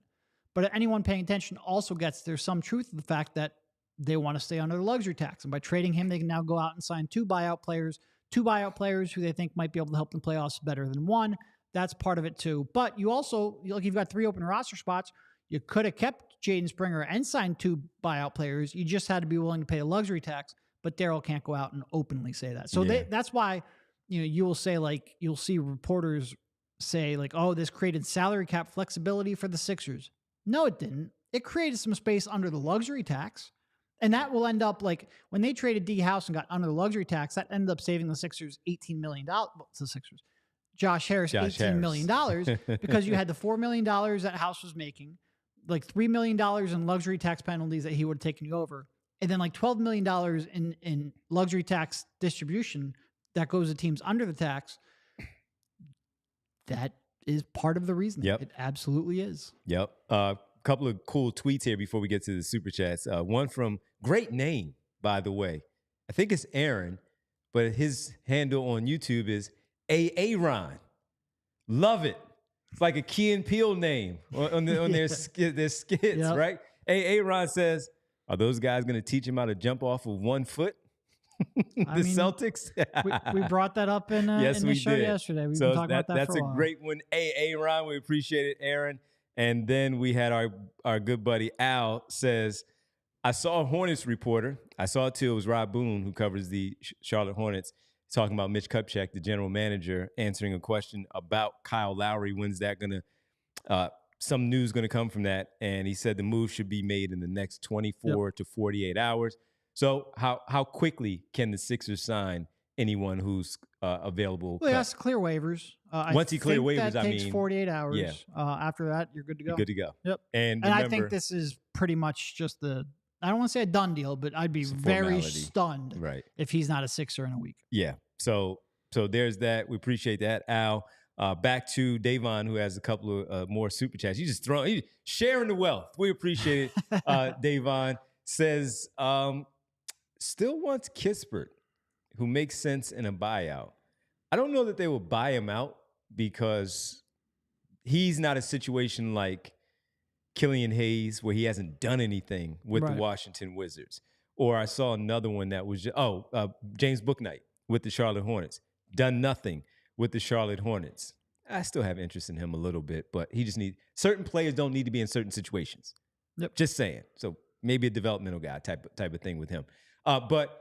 But anyone paying attention also gets there's some truth to the fact that they want to stay under the luxury tax. And by trading him, they can now go out and sign two buyout players who they think might be able to help them playoffs better than one. That's part of it too. But you also, you've got 3 open roster spots. You could have kept Jaden Springer and signed 2 buyout players. You just had to be willing to pay a luxury tax. But Daryl can't go out and openly say that. So that's why you will say, like, you'll see reporters say like, oh, this created salary cap flexibility for the Sixers. No, it didn't. It created some space under the luxury tax. And that will end up like when they traded D House and got under the luxury tax, that ended up saving the Sixers $18 million. Josh Harris, $18 million because you had the $4 million that House was making, like $3 million in luxury tax penalties that he would have taken you over, and then like $12 million in luxury tax distribution that goes to teams under the tax. That is part of the reason. Yep. It absolutely is. Yep. Couple of cool tweets here before we get to the super chats. One from great name, by the way. I think it's Aaron, but his handle on YouTube is Aaron. Love it. It's like a Key and Peele name on their skits, right? Ron says, are those guys going to teach him how to jump off of 1 foot? Celtics? we brought that up in the show yesterday. We've been talking about that for a while. That's a great one. Ron, we appreciate it, Aaron. And then we had our good buddy Al says, I saw a Hornets reporter. I saw it too. It was Rob Boone, who covers the Charlotte Hornets, talking about Mitch Kupchak, the general manager, answering a question about Kyle Lowry. When's that going to some news going to come from that? And he said the move should be made in the next 24 to 48 hours. So how quickly can the Sixers sign anyone who's available? Well, he has to clear waivers. Once he clears waivers, that takes 48 hours. Yeah. After that, you're good to go. You're good to go. Yep. And remember, I think this is pretty much just I don't want to say a done deal, but I'd be very stunned if he's not a Sixer in a week. Yeah. So there's that. We appreciate that, Al. Back to Davon, who has a couple of more super chats. He's sharing the wealth. We appreciate it. Davon says, still wants Kispert, who makes sense in a buyout. I don't know that they will buy him out because he's not a situation like Killian Hayes where he hasn't done anything with the Washington Wizards. Or I saw another one that was James Bouknight with the Charlotte Hornets. Done nothing with the Charlotte Hornets. I still have interest in him a little bit, but he just certain players don't need to be in certain situations. Yep. Just saying. So maybe a developmental guy type of thing with him. But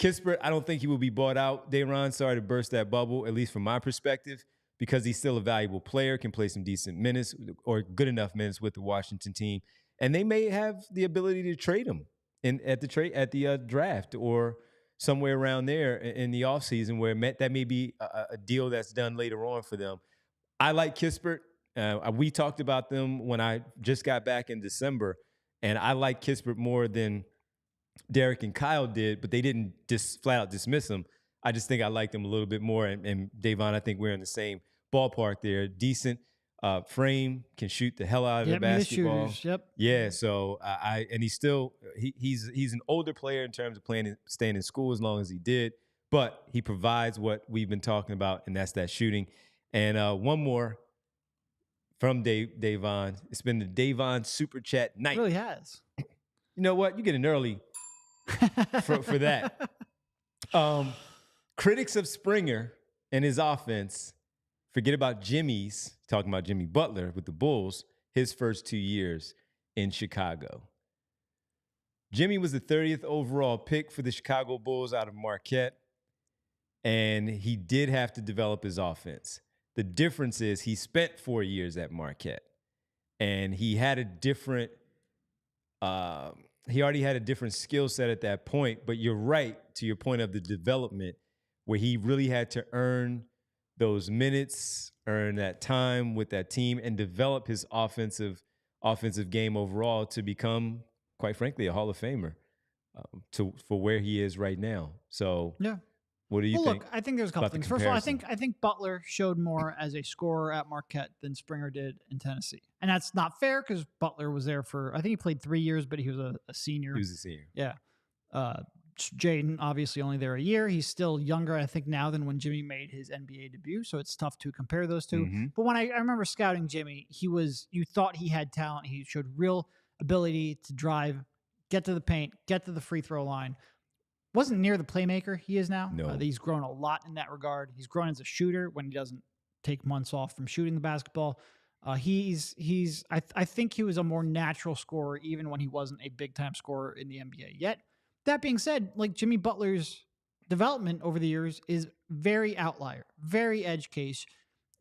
Kispert, I don't think he will be bought out. Dayron, sorry to burst that bubble, at least from my perspective, because he's still a valuable player, can play some decent minutes or good enough minutes with the Washington team. And they may have the ability to trade him at the draft or somewhere around there in the offseason where that may be a deal that's done later on for them. I like Kispert. We talked about them when I just got back in December, and I like Kispert more than Derek and Kyle did, but they didn't just flat out dismiss him. I just think I liked him a little bit more. And Davon, I think we're in the same ballpark there. Decent frame, can shoot the hell out of the basketball. Yeah. So and he's still he's an older player in terms of staying in school as long as he did, but he provides what we've been talking about, and that's that shooting. And one more from Davon. It's been the Davon Super Chat night. It really has. You know what? You get an early for that. Critics of Springer and his offense forget about Jimmy's, talking about Jimmy Butler with the Bulls, his first 2 years in Chicago. Jimmy was the 30th overall pick for the Chicago Bulls out of Marquette, and he did have to develop his offense. The difference is he spent 4 years at Marquette, and he had a different he already had a different skill set at that point. But you're right to your point of the development where he really had to earn those minutes, earn that time with that team, and develop his offensive game overall to become, quite frankly, a Hall of Famer for where he is right now. So yeah. What do you think? Look, I think there's a couple things. First of all, I think Butler showed more as a scorer at Marquette than Springer did in Tennessee. And that's not fair because Butler was there for, I think he played 3 years, but he was a senior. He was a senior. Yeah. Jaden, obviously only there a year. He's still younger, I think, now than when Jimmy made his NBA debut. So it's tough to compare those two. Mm-hmm. But when I remember scouting Jimmy, you thought he had talent. He showed real ability to drive, get to the paint, get to the free throw line. Wasn't near the playmaker he is now. No. He's grown a lot in that regard. He's grown as a shooter when he doesn't take months off from shooting the basketball. I think he was a more natural scorer even when he wasn't a big time scorer in the NBA yet. That being said, like Jimmy Butler's development over the years is very outlier, very edge case.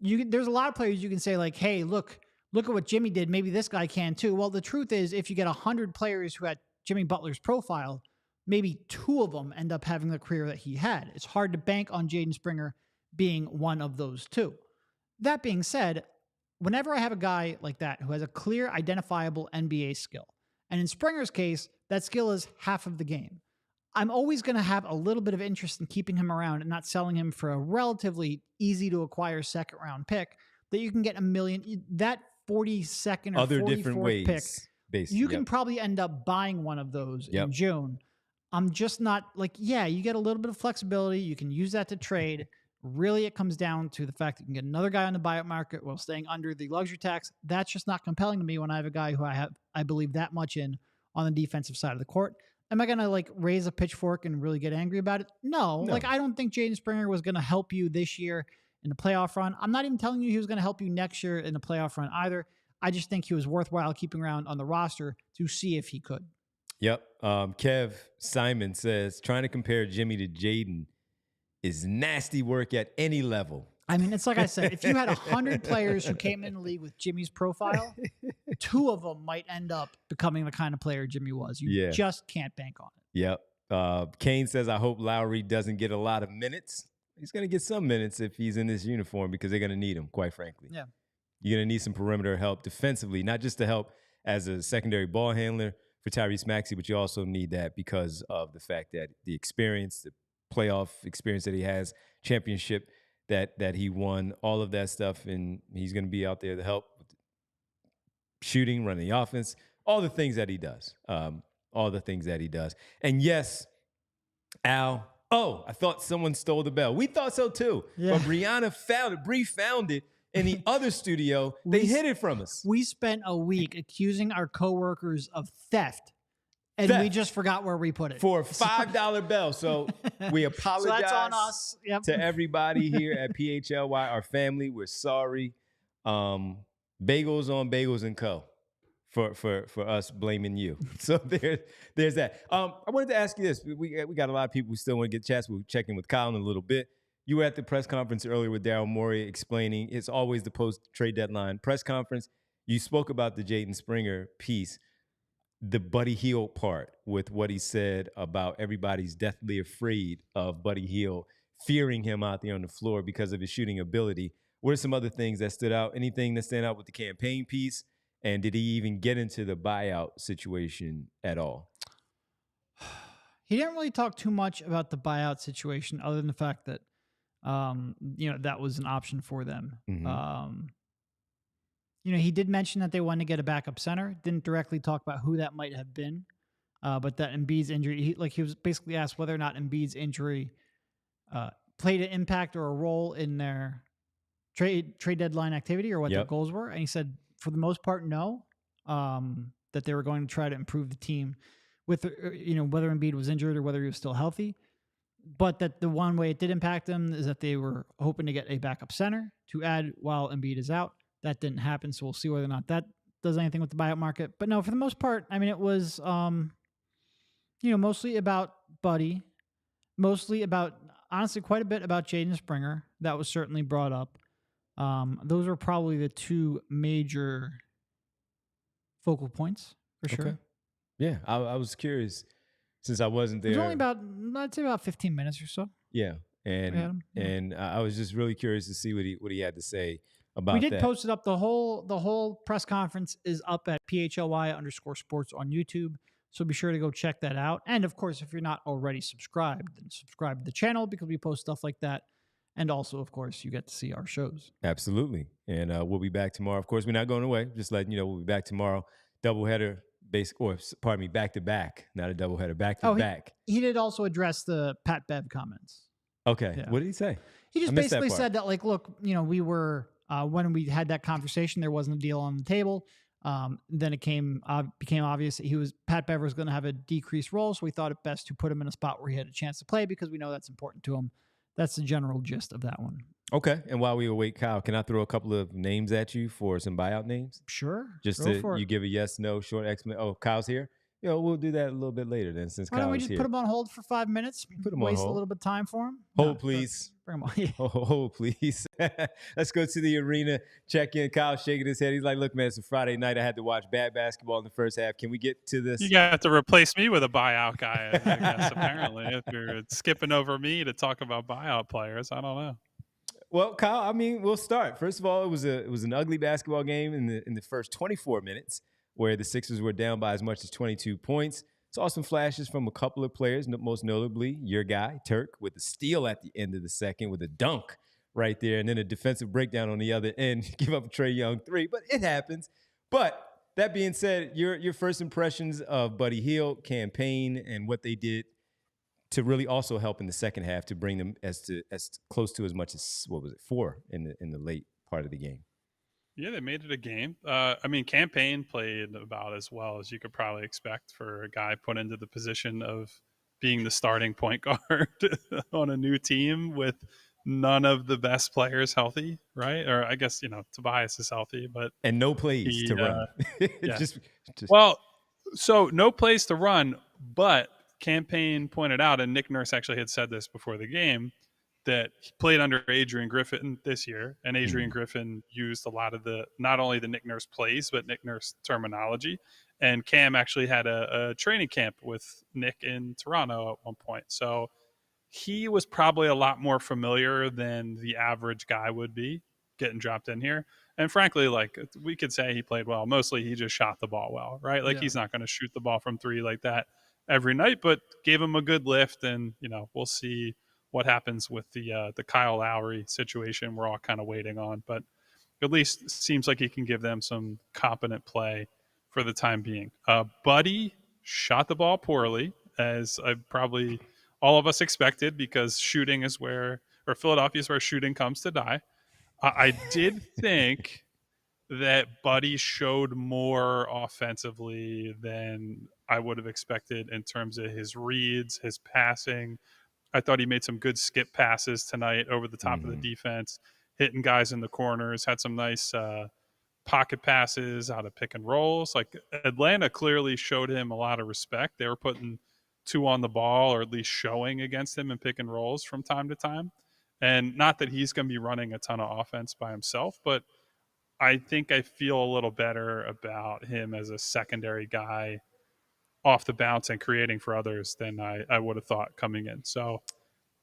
There's a lot of players you can say like, hey, look at what Jimmy did. Maybe this guy can too. Well, the truth is if you get 100 players who had Jimmy Butler's profile, maybe 2 of them end up having the career that he had. It's hard to bank on Jaden Springer being one of those 2. That being said, whenever I have a guy like that who has a clear, identifiable NBA skill, and in Springer's case, that skill is half of the game, I'm always going to have a little bit of interest in keeping him around and not selling him for a relatively easy-to-acquire second-round pick that you can get $1 million. That 42nd or other 44th different ways, pick, you can probably end up buying one of those in June. I'm just not like, yeah, you get a little bit of flexibility. You can use that to trade. Really, it comes down to the fact that you can get another guy on the buyout market while staying under the luxury tax. That's just not compelling to me when I have a guy who I believe that much in on the defensive side of the court. Am I going to like raise a pitchfork and really get angry about it? No. Like, I don't think Jaden Springer was going to help you this year in the playoff run. I'm not even telling you he was going to help you next year in the playoff run either. I just think he was worthwhile keeping around on the roster to see if he could. Yep. Kev Simon says, trying to compare Jimmy to Jaden is nasty work at any level. I mean, it's like I said, if you had 100 players who came in the league with Jimmy's profile, 2 of them might end up becoming the kind of player Jimmy was. You just can't bank on it. Yep. Kane says, I hope Lowry doesn't get a lot of minutes. He's going to get some minutes if he's in this uniform because they're going to need him, quite frankly. Yeah. You're going to need some perimeter help defensively, not just to help as a secondary ball handler for Tyrese Maxey, but you also need that because of the fact that the experience, the playoff experience that he has, championship that he won, all of that stuff, and he's going to be out there to help with shooting, running the offense, all the things that he does. And yes, Al, I thought someone stole the bell. We thought so too. Yeah. But Brianna found it. Bree found it in the other studio. They hid it from us. We spent a week accusing our coworkers of theft. And we just forgot where we put it. For a $5 bell. So we apologize so that's on us. Yep. To everybody here at PHLY, our family. We're sorry. Bagels on Bagels & Co. for us blaming you. So there's that. I wanted to ask you this. We got a lot of people who still want to get chats. We'll check in with Kyle in a little bit. You were at the press conference earlier with Daryl Morey explaining it's always the post-trade deadline press conference. You spoke about the Jaden Springer piece. The Buddy Hield part with what he said about everybody's deathly afraid of Buddy Hield, fearing him out there on the floor because of his shooting ability. What are some other things that stood out? Anything that stand out with the campaign piece? And did he even get into the buyout situation at all? He didn't really talk too much about the buyout situation other than the fact that, that was an option for them. Mm-hmm. He did mention that they wanted to get a backup center. Didn't directly talk about who that might have been, but that Embiid's injury, he was basically asked whether or not Embiid's injury played an impact or a role in their trade deadline activity or what their goals were. And he said, for the most part, no, that they were going to try to improve the team with, whether Embiid was injured or whether he was still healthy. But that the one way it did impact them is that they were hoping to get a backup center to add while Embiid is out. That didn't happen, so we'll see whether or not that does anything with the buyout market. But no, for the most part, I mean, it was, mostly about Buddy, mostly about, honestly, quite a bit about Jaden Springer. That was certainly brought up. Those were probably the 2 major focal points, for sure. Okay. Yeah, I was curious since I wasn't there. It was only about, I'd say about 15 minutes or so. Yeah, and I was just really curious to see what he had to say. We did post it up. The whole press conference is up at PHLY_sports on YouTube. So be sure to go check that out. And of course, if you're not already subscribed, then subscribe to the channel because we post stuff like that. And also, of course, you get to see our shows. Absolutely. And we'll be back tomorrow. Of course, we're not going away. Just letting you know, we'll be back tomorrow. Doubleheader, back to back. Not a doubleheader, back to back. He did also address the Pat Bev comments. Okay. Yeah. What did he say? He just basically said that, look, we were... when we had that conversation, there wasn't a deal on the table. Then it became obvious that Pat Bev was going to have a decreased role, so we thought it best to put him in a spot where he had a chance to play because we know that's important to him. That's the general gist of that one. Okay. And while we await Kyle, can I throw a couple of names at you for some buyout names? Sure. Just you give a yes, no, short explanation. Oh, Kyle's here? We'll do that a little bit later then since Kyle's here. Why don't we just put him on hold for 5 minutes? Waste a little bit of time for him? Hold, please. Bring him on. Hold, please. Let's go to the arena. Check in. Kyle shaking his head. He's like, look, man, it's a Friday night. I had to watch bad basketball in the first half. Can we get to this? You got to replace me with a buyout guy, I guess, apparently. If you're skipping over me to talk about buyout players, I don't know. Well, Kyle, I mean, we'll start. First of all, it was an ugly basketball game in the first 24 minutes where the Sixers were down by as much as 22 points. Saw some flashes from a couple of players, most notably your guy, Turk, with a steal at the end of the second with a dunk right there, and then a defensive breakdown on the other end, give up a Trae Young 3, but it happens. But that being said, your first impressions of Buddy Hield, Cam Payne, and what they did to really also help in the second half to bring them as close to as much as, what was it, 4 in the late part of the game. Yeah, they made it a game. I mean, Cam Payne played about as well as you could probably expect for a guy put into the position of being the starting point guard on a new team with none of the best players healthy, right? Or I guess, Tobias is healthy, but and no plays to run. Yeah. just Well, so no plays to run, but Cam Payne pointed out, and Nick Nurse actually had said this before the game, that he played under Adrian Griffin this year, and Adrian Griffin used a lot of not only the Nick Nurse plays, but Nick Nurse terminology. And Cam actually had a training camp with Nick in Toronto at one point. So he was probably a lot more familiar than the average guy would be getting dropped in here. And frankly, like, we could say he played well. Mostly he just shot the ball well, right? Like, he's not going to shoot the ball from 3 like that every night, but gave him a good lift. And, we'll see what happens with the Kyle Lowry situation we're all kind of waiting on. But at least seems like he can give them some competent play for the time being. Buddy shot the ball poorly, as probably all of us expected, because shooting is Philadelphia is where shooting comes to die. I did think that Buddy showed more offensively than I would have expected in terms of his reads, his passing. I thought he made some good skip passes tonight over the top of the defense, hitting guys in the corners, had some nice pocket passes out of pick and rolls. Like, Atlanta clearly showed him a lot of respect. They were putting 2 on the ball, or at least showing against him in pick and rolls from time to time. And not that he's going to be running a ton of offense by himself, but I think I feel a little better about him as a secondary guy off the bounce and creating for others than I would have thought coming in. So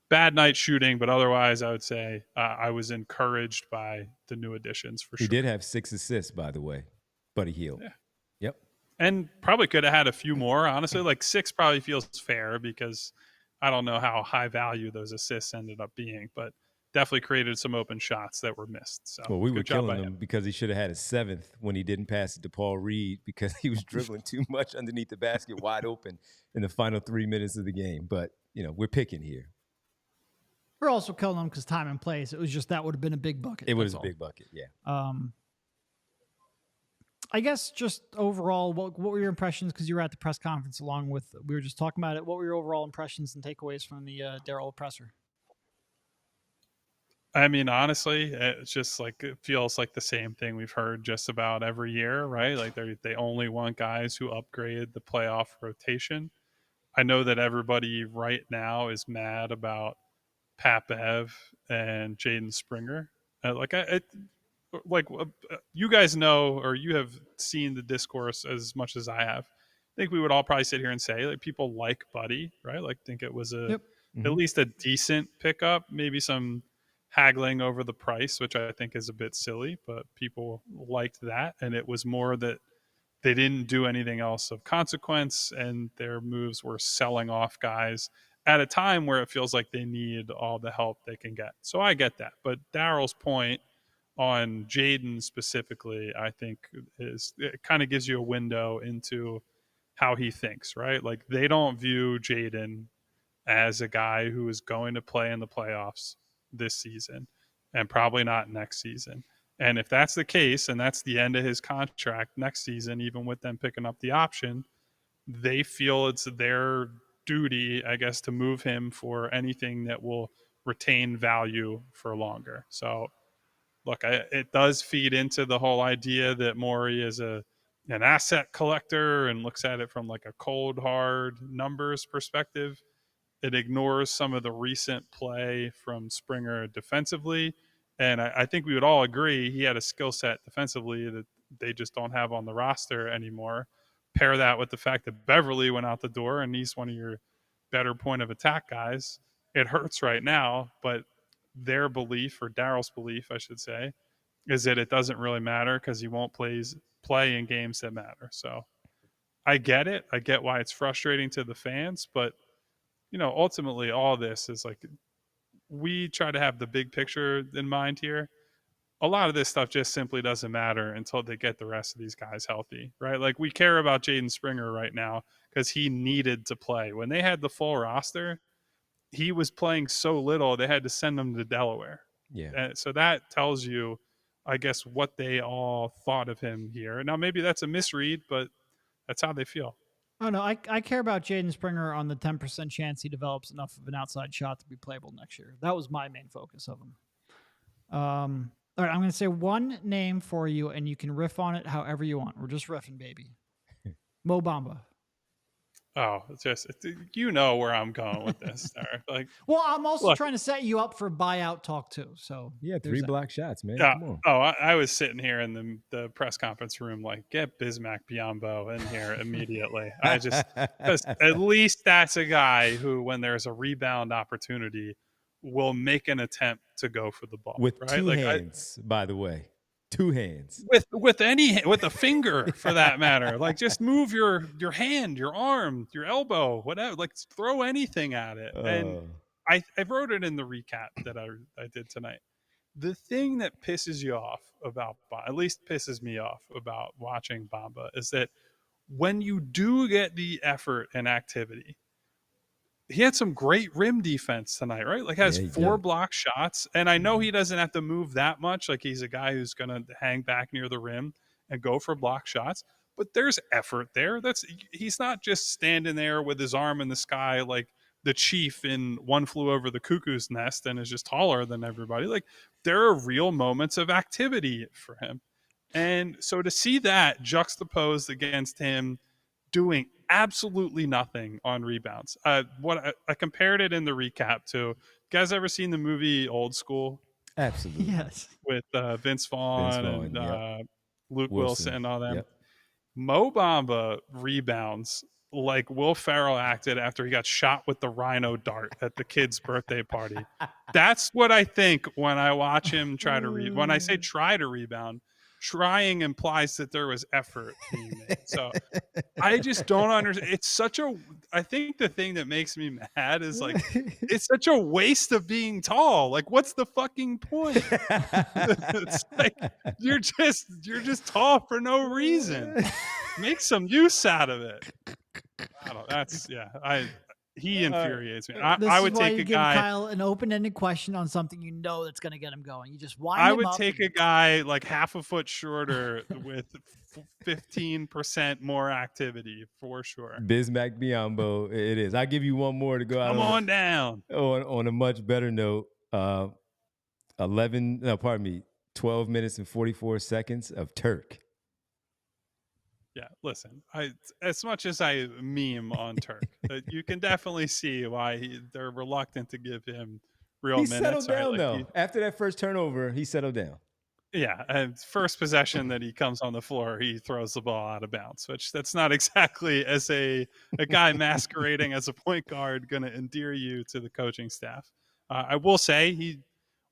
bad night shooting, but otherwise I would say I was encouraged by the new additions for sure. He did have 6 assists, by the way, Buddy Hield. Yeah. Yep. And probably could have had a few more, honestly. Like 6 probably feels fair, because I don't know how high value those assists ended up being, but definitely created some open shots that were missed. So, well, we were killing him because he should have had a 7th when he didn't pass it to Paul Reed, because he was dribbling too much underneath the basket wide open in the final 3 minutes of the game. But, we're picking here. We're also killing him because time and place. It was just that would have been a big bucket. It was a big bucket, yeah. I guess just overall, what were your impressions? Because you were at the press conference along with, we were just talking about it. What were your overall impressions and takeaways from the Daryl presser? I mean, honestly, it's just like, it feels like the same thing we've heard just about every year, right? Like, they only want guys who upgrade the playoff rotation. I know that everybody right now is mad about Pat Bev and Jaden Springer. You guys know, or you have seen the discourse as much as I have. I think we would all probably sit here and say, like, people like Buddy, right? Like, think it was at least a decent pickup, maybe some haggling over the price, which I think is a bit silly, but people liked that. And it was more that they didn't do anything else of consequence, and their moves were selling off guys at a time where it feels like they need all the help they can get. So I get that. But Daryl's point on Jaden specifically, I think, it kind of gives you a window into how he thinks, right? Like, they don't view Jaden as a guy who is going to play in the playoffs this season, and probably not next season. And if that's the case, and that's the end of his contract next season, even with them picking up the option, they feel it's their duty, I guess, to move him for anything that will retain value for longer. So, look, it does feed into the whole idea that Morey is an asset collector and looks at it from like a cold, hard numbers perspective. It ignores some of the recent play from Springer defensively. And I think we would all agree he had a skill set defensively that they just don't have on the roster anymore. Pair that with the fact that Beverly went out the door, and he's one of your better point of attack guys. It hurts right now, but their belief, or Daryl's belief, I should say, is that it doesn't really matter because he won't play in games that matter. So I get it. I get why it's frustrating to the fans, but ultimately all this is like, we try to have the big picture in mind here. A lot of this stuff just simply doesn't matter until they get the rest of these guys healthy, right? Like, we care about Jaden Springer right now because he needed to play. When they had the full roster, he was playing so little, they had to send him to Delaware. Yeah. So that tells you, I guess, what they all thought of him here. Now, maybe that's a misread, but that's how they feel. Oh, no, I care about Jaden Springer on the 10% chance he develops enough of an outside shot to be playable next year. That was my main focus of him. All right, I'm going to say one name for you, and you can riff on it however you want. We're just riffing, baby. Mo Bamba. Oh, it's just, you know where I'm going with this. Like, well, I'm also trying to set you up for buyout talk too. So yeah, 3 block shots, man. Yeah. Come on. Oh, I was sitting here in the press conference room, like, get Bismack Biyombo in here immediately. Because at least that's a guy who, when there's a rebound opportunity, will make an attempt to go for the ball with right? 2 hands, by the way. 2 hands with a finger for that matter. Like, just move your hand, your arm, your elbow, whatever, like throw anything at it. And I wrote it in the recap that I did tonight. The thing that pisses you off about, at least pisses me off about watching Bamba, is that when you do get the effort and activity, he had some great rim defense tonight, right? Like, has 4 block shots. And I know he doesn't have to move that much. Like, he's a guy who's going to hang back near the rim and go for block shots. But there's effort there. He's not just standing there with his arm in the sky like the chief in One Flew Over the Cuckoo's Nest and is just taller than everybody. Like, there are real moments of activity for him. And so to see that juxtaposed against him doing absolutely nothing on rebounds. I compared it in the recap to, you guys ever seen the movie Old School? Absolutely. Yes. With Vince Vaughn and Luke Wilson and all them. Yep. Mo Bamba rebounds like Will Ferrell acted after he got shot with the rhino dart at the kid's birthday party. That's what I think when I watch him try to when I say try to rebound, trying implies that there was effort being made. So I just don't understand. It's such a, I think the thing that makes me mad is like, it's such a waste of being tall. Like, what's the fucking point? It's like, you're just tall for no reason. Make some use out of it. I don't know. He infuriates me. I would take a guy. Kyle an open-ended question on something you know that's going to get him going. You just wind I him would up take a guy like half a foot shorter with 15% more activity for sure. Bismack Biyombo, it is. I'll give you one more to go out. Come on down. On a much better note, 12 minutes and 44 seconds of Turk. Yeah, listen, as much as I meme on Turk, you can definitely see why they're reluctant to give him real minutes. He settled down, though. After that first turnover, he settled down. Yeah, and first possession that he comes on the floor, he throws the ball out of bounds, which that's not exactly, as a guy masquerading as a point guard, going to endear you to the coaching staff. I will say,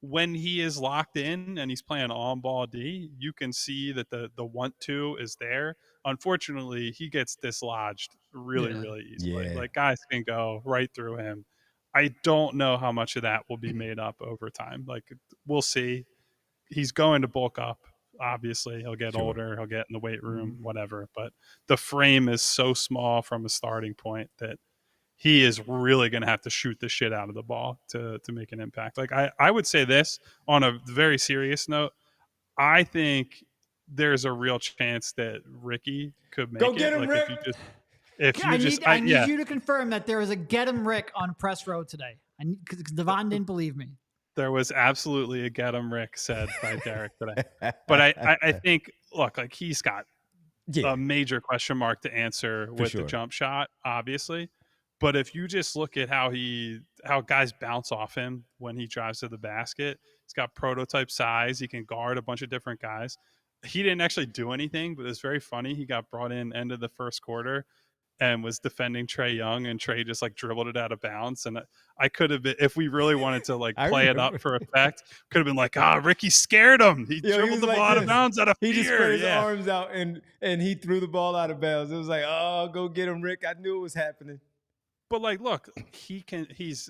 when he is locked in and he's playing on-ball D, you can see that the want-to is there. Unfortunately, he gets dislodged really easily. Yeah. Like, guys can go right through him. I don't know how much of that will be made up over time. Like, we'll see. He's going to bulk up. Obviously, he'll get older. He'll get in the weight room, whatever. But the frame is so small from a starting point that he is really going to have to shoot the shit out of the ball to make an impact. Like, I would say this on a very serious note. I think there's a real chance that Ricky could make it. Go get him, Rick. I need you to confirm that there is a get him Rick on press row today. Because Devon didn't believe me. There was absolutely a get him Rick said by Derek today. But I think, look, like, he's got a major question mark to answer with the jump shot, obviously. But if you just look at how guys bounce off him when he drives to the basket, he's got prototype size. He can guard a bunch of different guys. He didn't actually do anything, but it's very funny. He got brought in end of the first quarter and was defending Trae Young, and Trae just like dribbled it out of bounds. And I could have been, if we really wanted to like play it up for effect, could have been like, Ricky scared him. He dribbled the ball out of bounds out of fear. He just spread his arms out and he threw the ball out of bounds. It was like, oh, go get him, Rick. I knew it was happening. But like, look, he's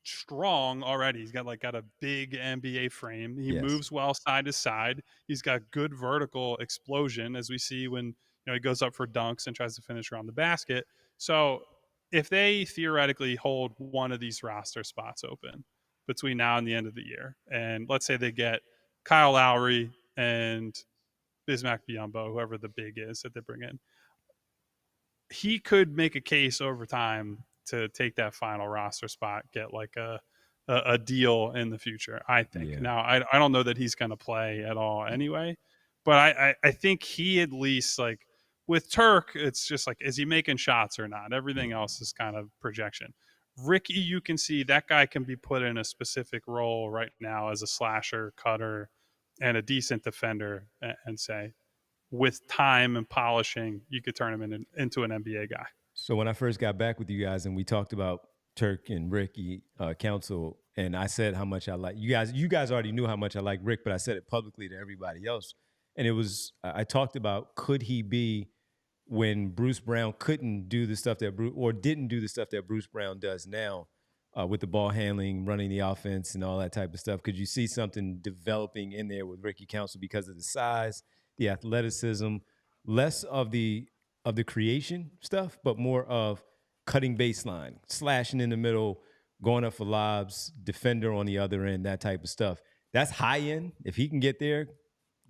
strong already. He's got a big NBA frame. He moves well side to side. He's got good vertical explosion, as we see when he goes up for dunks and tries to finish around the basket. So if they theoretically hold one of these roster spots open between now and the end of the year, and let's say they get Kyle Lowry and Bismack Biyombo, whoever the big is that they bring in, he could make a case over time to take that final roster spot, get like a deal in the future, I think. Now, I don't know that he's going to play at all anyway, but I think he at least, like, with Turk, it's just like, is he making shots or not? Everything else is kind of projection. Ricky, you can see that guy can be put in a specific role right now as a slasher, cutter, and a decent defender, and say, with time and polishing, you could turn him into an NBA guy. So when I first got back with you guys and we talked about Turk and Ricky Council, and I said how much I like you guys. You guys already knew how much I like Rick, but I said it publicly to everybody else. And it was, I talked about, could he be when Bruce Brown couldn't do the stuff that didn't do the stuff that Bruce Brown does now with the ball handling, running the offense, and all that type of stuff? Could you see something developing in there with Ricky Council because of the size, the athleticism, less of the creation stuff, but more of cutting baseline, slashing in the middle, going up for lobs, defender on the other end, that type of stuff? That's high end. If he can get there,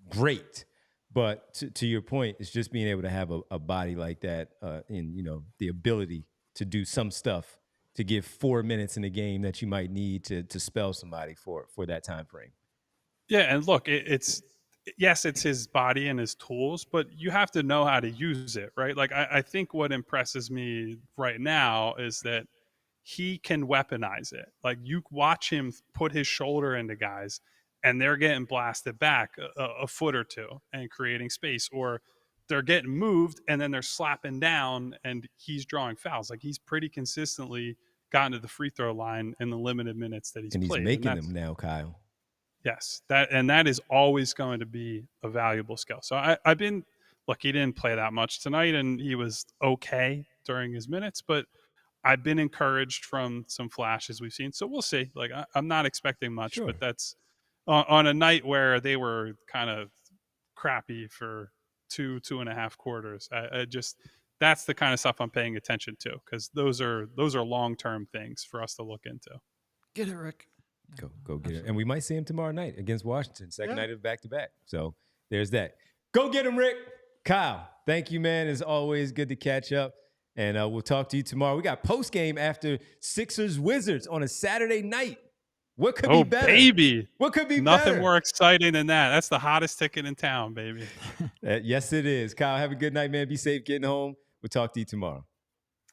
great. But to your point, it's just being able to have a body like that and, you know, the ability to do some stuff to give 4 minutes in a game that you might need to spell somebody for that time frame. Yeah, and look, it's his body and his tools, but you have to know how to use it, right? Like, I think what impresses me right now is that he can weaponize it. Like, you watch him put his shoulder into guys, and they're getting blasted back a foot or two and creating space, or they're getting moved and then they're slapping down and he's drawing fouls. Like, he's pretty consistently gotten to the free throw line in the limited minutes that he's played. And he's making them now, Kyle. Yes, that is always going to be a valuable skill. So I've been, look, he didn't play that much tonight and he was okay during his minutes, but I've been encouraged from some flashes we've seen. So we'll see. Like, I'm not expecting much, but that's on a night where they were kind of crappy for 2.5 quarters. I just, that's the kind of stuff I'm paying attention to, because those are long-term things for us to look into. Get it, Rick. Go get it. And we might see him tomorrow night against Washington, second night of back-to-back. So there's that. Go get him, Rick. Kyle, thank you, man. It's always good to catch up. And we'll talk to you tomorrow. We got postgame after Sixers Wizards on a Saturday night. What could be better? Baby. What could be Nothing better? more exciting than that. That's the hottest ticket in town, baby. Yes, it is. Kyle, have a good night, man. Be safe getting home. We'll talk to you tomorrow.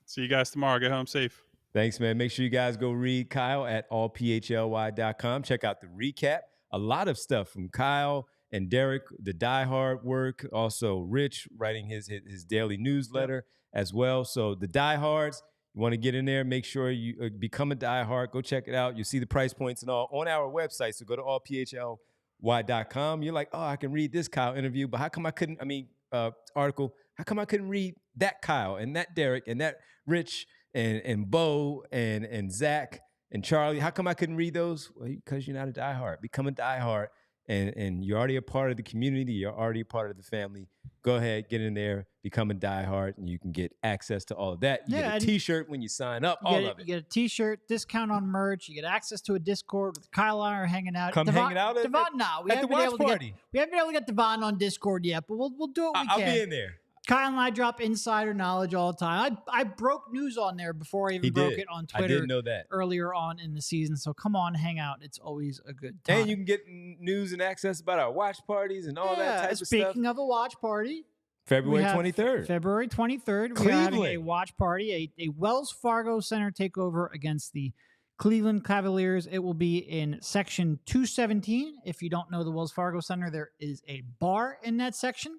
See you guys tomorrow. Get home safe. Thanks, man. Make sure you guys go read Kyle at allphly.com. Check out the recap. A lot of stuff from Kyle and Derek, the diehard work. Also, Rich writing his daily newsletter as well. So the diehards, you want to get in there, make sure you become a diehard. Go check it out. You'll see the price points and all on our website. So go to allphly.com. You're like, oh, I can read this Kyle interview, but how come I couldn't, article, how come I couldn't read that Kyle and that Derek and that Rich and Bo and Zach and Charlie? How come I couldn't read those? Well, because you're not a diehard. Become a diehard, and you're already a part of the community. You're already a part of the family. Go ahead, get in there, become a diehard, and you can get access to all of that. You get a T-shirt when you sign up, all of it. You get a T-shirt, discount on merch. You get access to a Discord with Kyle and I are hanging out. Come hanging out at the watch party. We haven't been able to get Devon on Discord yet, but we'll do what we can. I'll be in there. Kyle and I drop insider knowledge all the time. I broke news on there before I even broke it on Twitter. I didn't know that. Earlier on in the season. So come on, hang out. It's always a good time. And you can get news and access about our watch parties and all that type of stuff. Speaking of a watch party, February 23rd. February 23rd, we're having a watch party, a Wells Fargo Center takeover against the Cleveland Cavaliers. It will be in section 217. If you don't know the Wells Fargo Center, there is a bar in that section.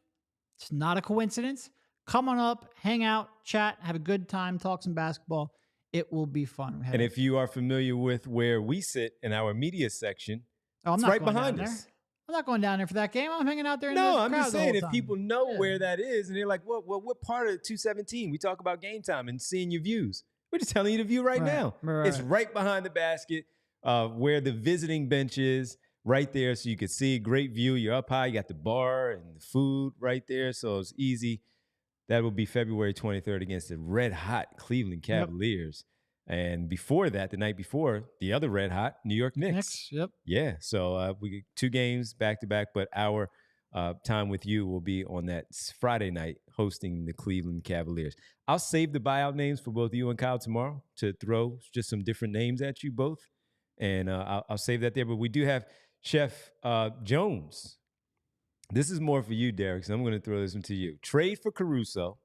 It's not a coincidence. Come on up, hang out, chat, have a good time, talk some basketball. It will be fun. And if you are familiar with where we sit in our media section, it's right behind us. I'm not going down there for that game. I'm hanging out there. I'm just saying, if people know where that is and they're like, what part of 217? We talk about game time and seeing your views. We're just telling you the view right now. It's right behind the basket where the visiting bench is. Right there, so you can see a great view. You're up high. You got the bar and the food right there, so it's easy. That will be February 23rd against the red-hot Cleveland Cavaliers. And before that, the night before, the other red-hot New York Knicks. Yep. Yeah, so we get 2 games back-to-back, but our time with you will be on that Friday night hosting the Cleveland Cavaliers. I'll save the buyout names for both you and Kyle tomorrow to throw just some different names at you both. And I'll save that there. But we do have Chef Jones. This is more for you, Derek, so I'm going to throw this one to you. Trade for Caruso.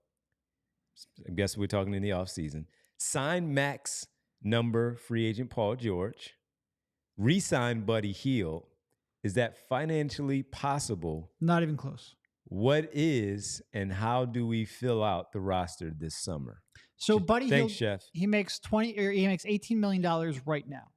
I guess we're talking in the offseason. Sign max number free agent Paul George. Re-sign Buddy Hield. Is that financially possible? Not even close. What is and how do we fill out the roster this summer? So Buddy Hield, Chef. He makes $18 million right now.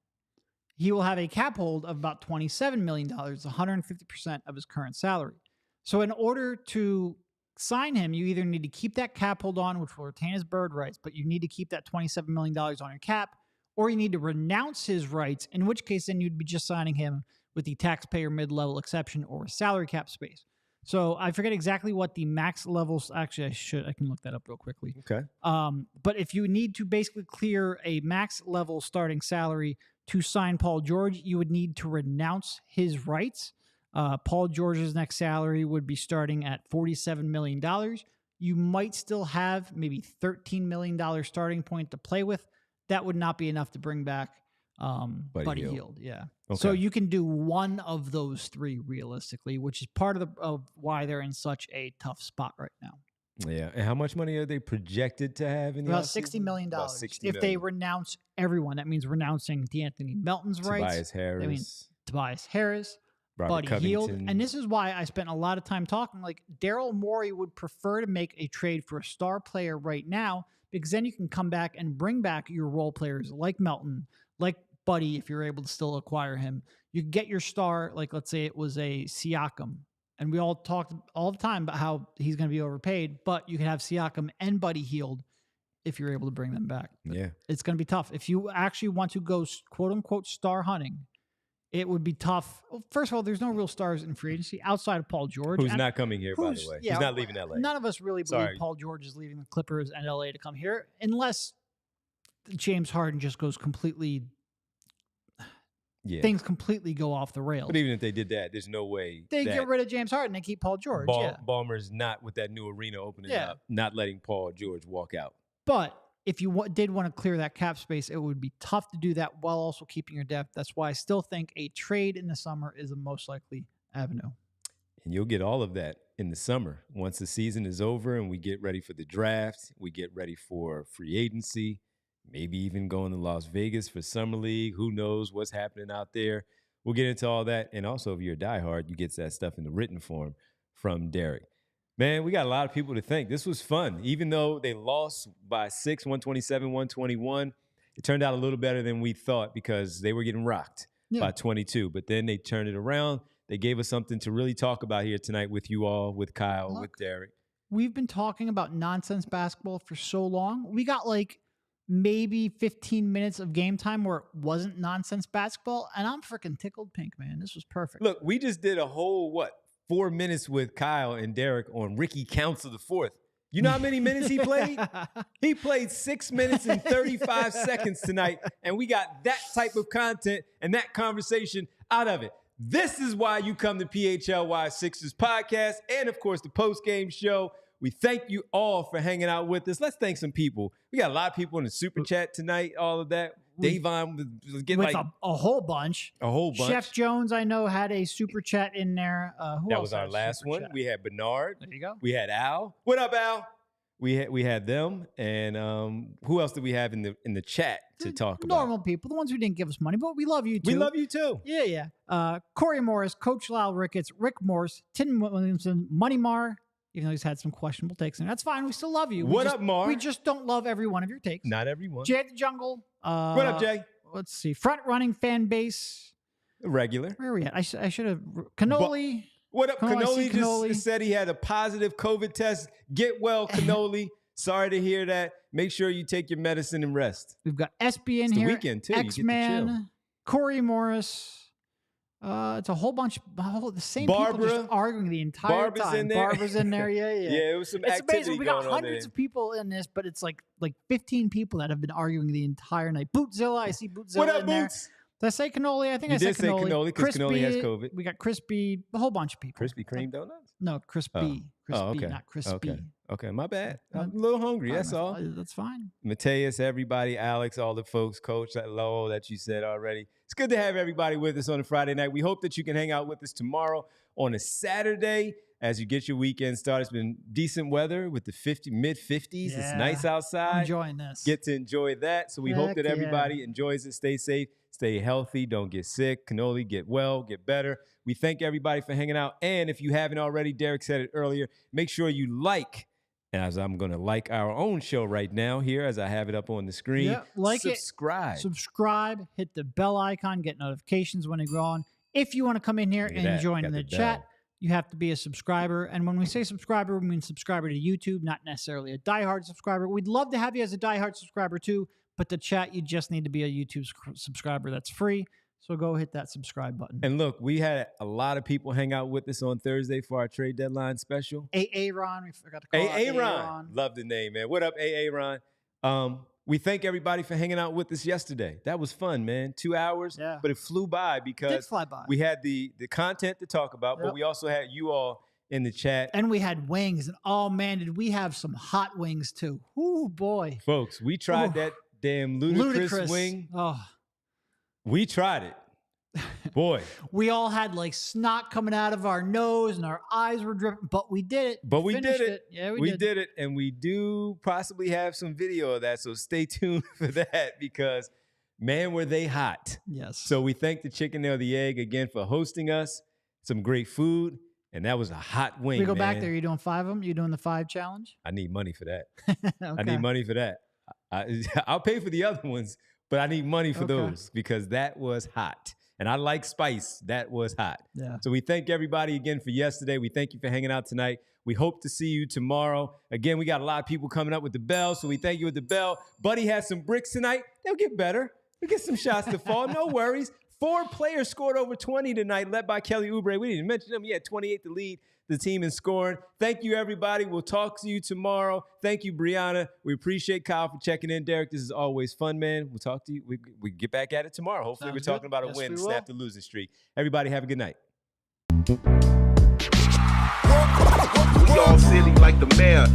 He will have a cap hold of about $27 million, 150% of his current salary. So in order to sign him, you either need to keep that cap hold on, which will retain his bird rights, but you need to keep that $27 million on your cap, or you need to renounce his rights, in which case then you'd be just signing him with the taxpayer mid-level exception or salary cap space. So I forget exactly what the max levels. Actually, I can look that up real quickly. Okay. But if you need to basically clear a max level starting salary to sign Paul George, you would need to renounce his rights. Paul George's next salary would be starting at $47 million. You might still have maybe $13 million starting point to play with. That would not be enough to bring back Buddy Hield. Yeah. Okay. So you can do one of those 3 realistically, which is part of why they're in such a tough spot right now. Yeah. And how much money are they projected to have in the About $60 million. If they renounce everyone, that means renouncing D'Anthony Melton's rights. Tobias Harris. That means Tobias Harris, Robert Buddy Hield. Covington. And this is why I spent a lot of time talking. Like, Daryl Morey would prefer to make a trade for a star player right now, because then you can come back and bring back your role players like Melton, like Buddy, if you're able to still acquire him. You get your star, like let's say it was a Siakam. And we all talked all the time about how he's going to be overpaid, but you can have Siakam and Buddy Hield if you're able to bring them back. But yeah. It's going to be tough. If you actually want to go quote unquote star hunting, it would be tough. Well, first of all, there's no real stars in free agency outside of Paul George. Who's not coming here, by the way. Yeah, he's not leaving LA. None of us really believe Paul George is leaving the Clippers and LA to come here, unless James Harden just goes completely... Things completely go off the rails. But even if they did that, there's no way they get rid of James Harden and keep Paul George. Ballmer's not with that new arena opening up, not letting Paul George walk out. But if you did want to clear that cap space, it would be tough to do that while also keeping your depth. That's why I still think a trade in the summer is the most likely avenue. And you'll get all of that in the summer. Once the season is over and we get ready for the draft, we get ready for free agency, maybe even going to Las Vegas for Summer League. Who knows what's happening out there? We'll get into all that. And also, if you're a diehard, you get that stuff in the written form from Derek. Man, we got a lot of people to thank. This was fun. Even though they lost by 6, 127-121, it turned out a little better than we thought because they were getting rocked by 22. But then they turned it around. They gave us something to really talk about here tonight with you all, with Kyle, with Derek. We've been talking about nonsense basketball for so long. We got like maybe 15 minutes of game time where it wasn't nonsense basketball, and I'm freaking tickled pink, man. This was perfect. Look, we just did a whole, 4 minutes with Kyle and Derek on Ricky Counts of the Fourth. You know how many minutes he played? He played 6 minutes and 35 seconds tonight, and we got that type of content and that conversation out of it. This is why you come to PHLY Sixers podcast and, of course, the postgame show. We thank you all for hanging out with us. Let's thank some people. We got a lot of people in the super chat tonight, all of that. Davon was getting with a whole bunch. A whole bunch. Chef Jones, I know, had a super chat in there. That was our last one. Chat? We had Bernard. There you go. We had Al. What up, Al? We had them. And who else did we have in the chat to talk about? Normal people, the ones who didn't give us money, but we love you too. We love you too. Yeah. Corey Morris, Coach Lyle Ricketts, Rick Morse, Tim Williamson, Money Mar, even though he's had some questionable takes. And that's fine. We still love you. What up, Mar? We just don't love every one of your takes. Not everyone. Jay at the Jungle. What up, Jay? Let's see. Front running fan base. Regular. Where are we at? I should have. Cannoli. What up? Cannoli just said he had a positive COVID test. Get well, Cannoli. Sorry to hear that. Make sure you take your medicine and rest. We've got SB in it's here. The weekend too. X-Man. Corey Morris. It's a whole bunch. The same Barbara, people just arguing the entire time. In there. Barbara's in there. Yeah. Yeah, it was some it's activity amazing. We going got on hundreds of people in this, but it's like 15 people that have been arguing the entire night. Bootzilla, I see Bootzilla What up, in there. Boots? Did I say cannoli? I think You I said did say cannoli because cannoli has Crispy, COVID. We got crispy, a whole bunch of people. Krispy Kreme donuts? No, crispy. Crispy, okay. not crispy. Okay, my bad. I'm a little hungry, that's all. That's fine. Mateus, everybody, Alex, all the folks, Coach, that Lowell that you said already. It's good to have everybody with us on a Friday night. We hope that you can hang out with us tomorrow on a Saturday as you get your weekend started. It's been decent weather with the mid-50s. Yeah, it's nice outside. I'm enjoying this. Get to enjoy that. So we hope that everybody enjoys it. Stay safe, stay healthy, don't get sick. Cannoli, get well, get better. We thank everybody for hanging out. And if you haven't already, Derek said it earlier, make sure you like, as I'm going to like our own show right now here as I have it up on the screen. Yeah, like subscribe. Subscribe. Hit the bell icon. Get notifications when they go on. If you want to come in here and join in the chat, you have to be a subscriber. And when we say subscriber, we mean subscriber to YouTube, not necessarily a diehard subscriber. We'd love to have you as a diehard subscriber too, but to chat, you just need to be a YouTube subscriber. That's free. So go hit that subscribe button. And look, we had a lot of people hang out with us on Thursday for our trade deadline special. Ron, we forgot to call Ron. Love the name, man. What up, Ron? We thank everybody for hanging out with us yesterday. That was fun, man. 2 hours, but it flew by because we had the content to talk about, but we also had you all in the chat. And we had wings. And oh, man, did we have some hot wings too. Ooh, boy. Folks, we tried that damn ludicrous wing. Oh. We tried it. Boy. We all had like snot coming out of our nose and our eyes were dripping, but we did it. But we did it. Yeah, we did it. And we do possibly have some video of that. So stay tuned for that because, man, were they hot. Yes. So we thank the Chicken or the Egg again for hosting us. Some great food. And that was a hot wing, we go back there. You doing 5 of them? You doing the 5 challenge? I need money for that. Okay. I need money for that. I'll pay for the other ones, but I need money for those because that was hot. And I like spice. That was hot. Yeah. So we thank everybody again for yesterday. We thank you for hanging out tonight. We hope to see you tomorrow. Again, we got a lot of people coming up with the bell, so we thank you with the bell. Buddy has some bricks tonight. They'll get better. We get some shots to fall. No worries. 4 players scored over 20 tonight, led by Kelly Oubre. We didn't mention him. He had 28 to lead the team in scoring. Thank you, everybody. We'll talk to you tomorrow. Thank you, Brianna. We appreciate Kyle for checking in. Derek, this is always fun, man. We'll talk to you. We get back at it tomorrow. Hopefully, we're talking about a win to snap the losing streak. Everybody, have a good night. We all silly like the mayor.